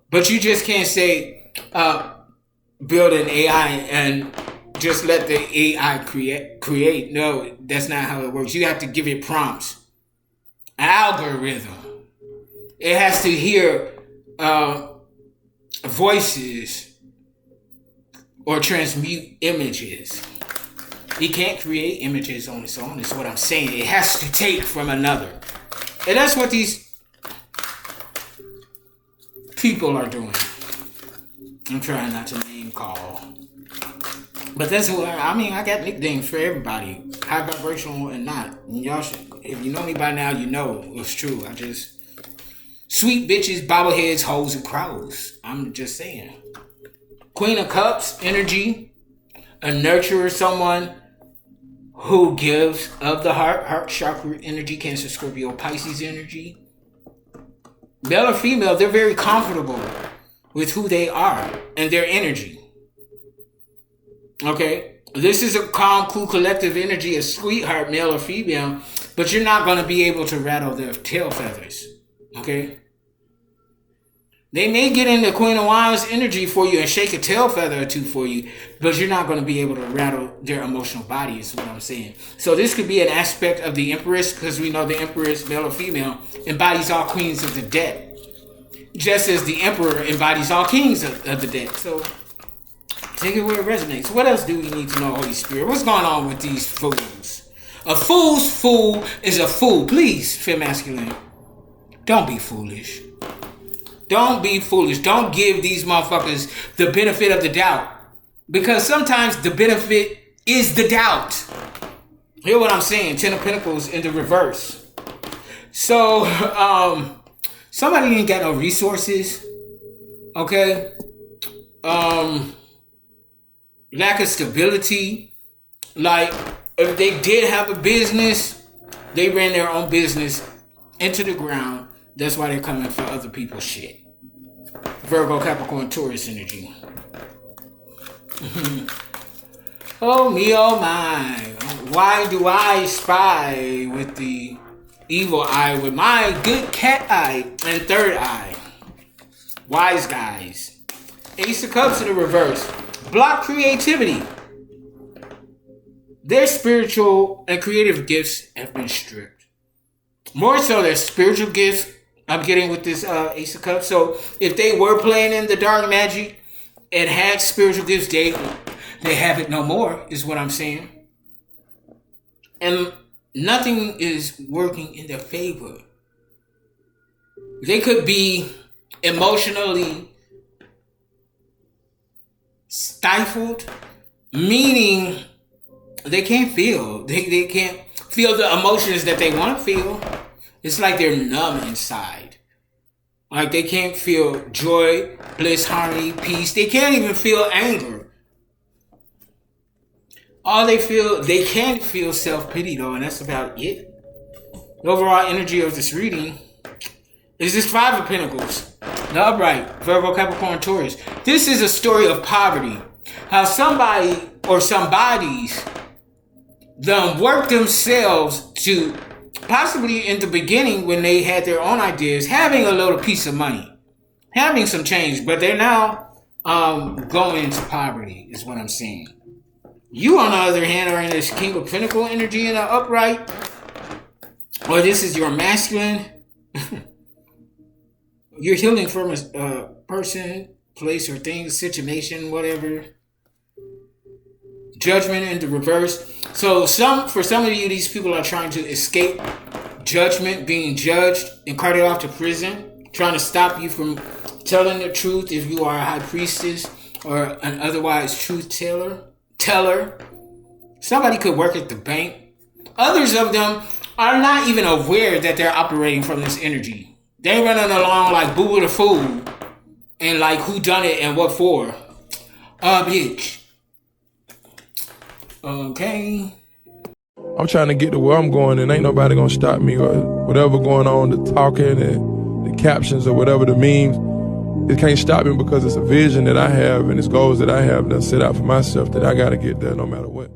S1: But you just can't say build an AI and just let the AI create. No, that's not how it works. You have to give it prompts. An algorithm. It has to hear voices or transmute images. It can't create images on its own, is what I'm saying. It has to take from another. And that's what these people are doing. I'm trying not to name call. But that's who I got nicknames for everybody. High vibrational and not. And y'all should, if you know me by now, you know it's true. Sweet bitches, bobbleheads, hoes, and crows. I'm just saying. Queen of Cups, energy. A nurturer, someone who gives of the heart chakra energy, Cancer, Scorpio, Pisces energy. Male or female, they're very comfortable with who they are and their energy. Okay? This is a calm, cool, collective energy, a sweetheart, male or female. but you're not going to be able to rattle their tail feathers. Okay? They may get into Queen of Wands energy for you and shake a tail feather or two for you, but you're not going to be able to rattle their emotional body, is what I'm saying. So this could be an aspect of the Empress, because we know the Empress, male or female, embodies all queens of the dead. Just as the Emperor embodies all kings of the dead. So take it where it resonates. What else do we need to know, Holy Spirit? What's going on with these fools? A fool's fool is a fool. Please, fem masculine, don't be foolish. Don't be foolish. Don't give these motherfuckers the benefit of the doubt. Because sometimes the benefit is the doubt. Hear what I'm saying? 10 of Pentacles in the reverse. So, somebody ain't got no resources. Okay? Lack of stability. Like, if they did have a business, they ran their own business into the ground. That's why they're coming for other people's shit. Virgo, Capricorn, Taurus energy. Oh me, oh my. Why do I spy with the evil eye with my good cat eye and third eye? Wise guys. Ace of Cups in the reverse. Block creativity. Their spiritual and creative gifts have been stripped. More so their spiritual gifts I'm getting with this Ace of Cups. So if they were playing in the dark magic and had spiritual gifts, they have it no more, is what I'm saying. And nothing is working in their favor. They could be emotionally stifled, meaning they can't feel. They can't feel the emotions that they want to feel. It's like they're numb inside. Like they can't feel joy, bliss, harmony, peace. They can't even feel anger. All they can feel self-pity though, and that's about it. The overall energy of this reading is this Five of Pentacles. The upright, Virgo, Capricorn, Taurus. This is a story of poverty. How somebody or somebodies done work themselves to, possibly in the beginning when they had their own ideas, having a little piece of money, having some change, but they're now going into poverty, is what I'm saying. You, on the other hand, are in this King of Pentacle energy in the upright, or this is your masculine. You're healing from a person, place, or thing, situation, whatever. Judgment in the reverse. So for some of you, these people are trying to escape judgment, being judged and carted off to prison, trying to stop you from telling the truth if you are a high priestess or an otherwise truth teller. Somebody could work at the bank. Others of them are not even aware that they're operating from this energy. They're running along like Boo the Fool and like who done it and what for. Bitch. Okay.
S2: I'm trying to get to where I'm going, and ain't nobody gonna stop me or whatever going on, the talking and the captions or whatever the memes. It can't stop me because it's a vision that I have and it's goals that I have that I set out for myself that I gotta get there no matter what.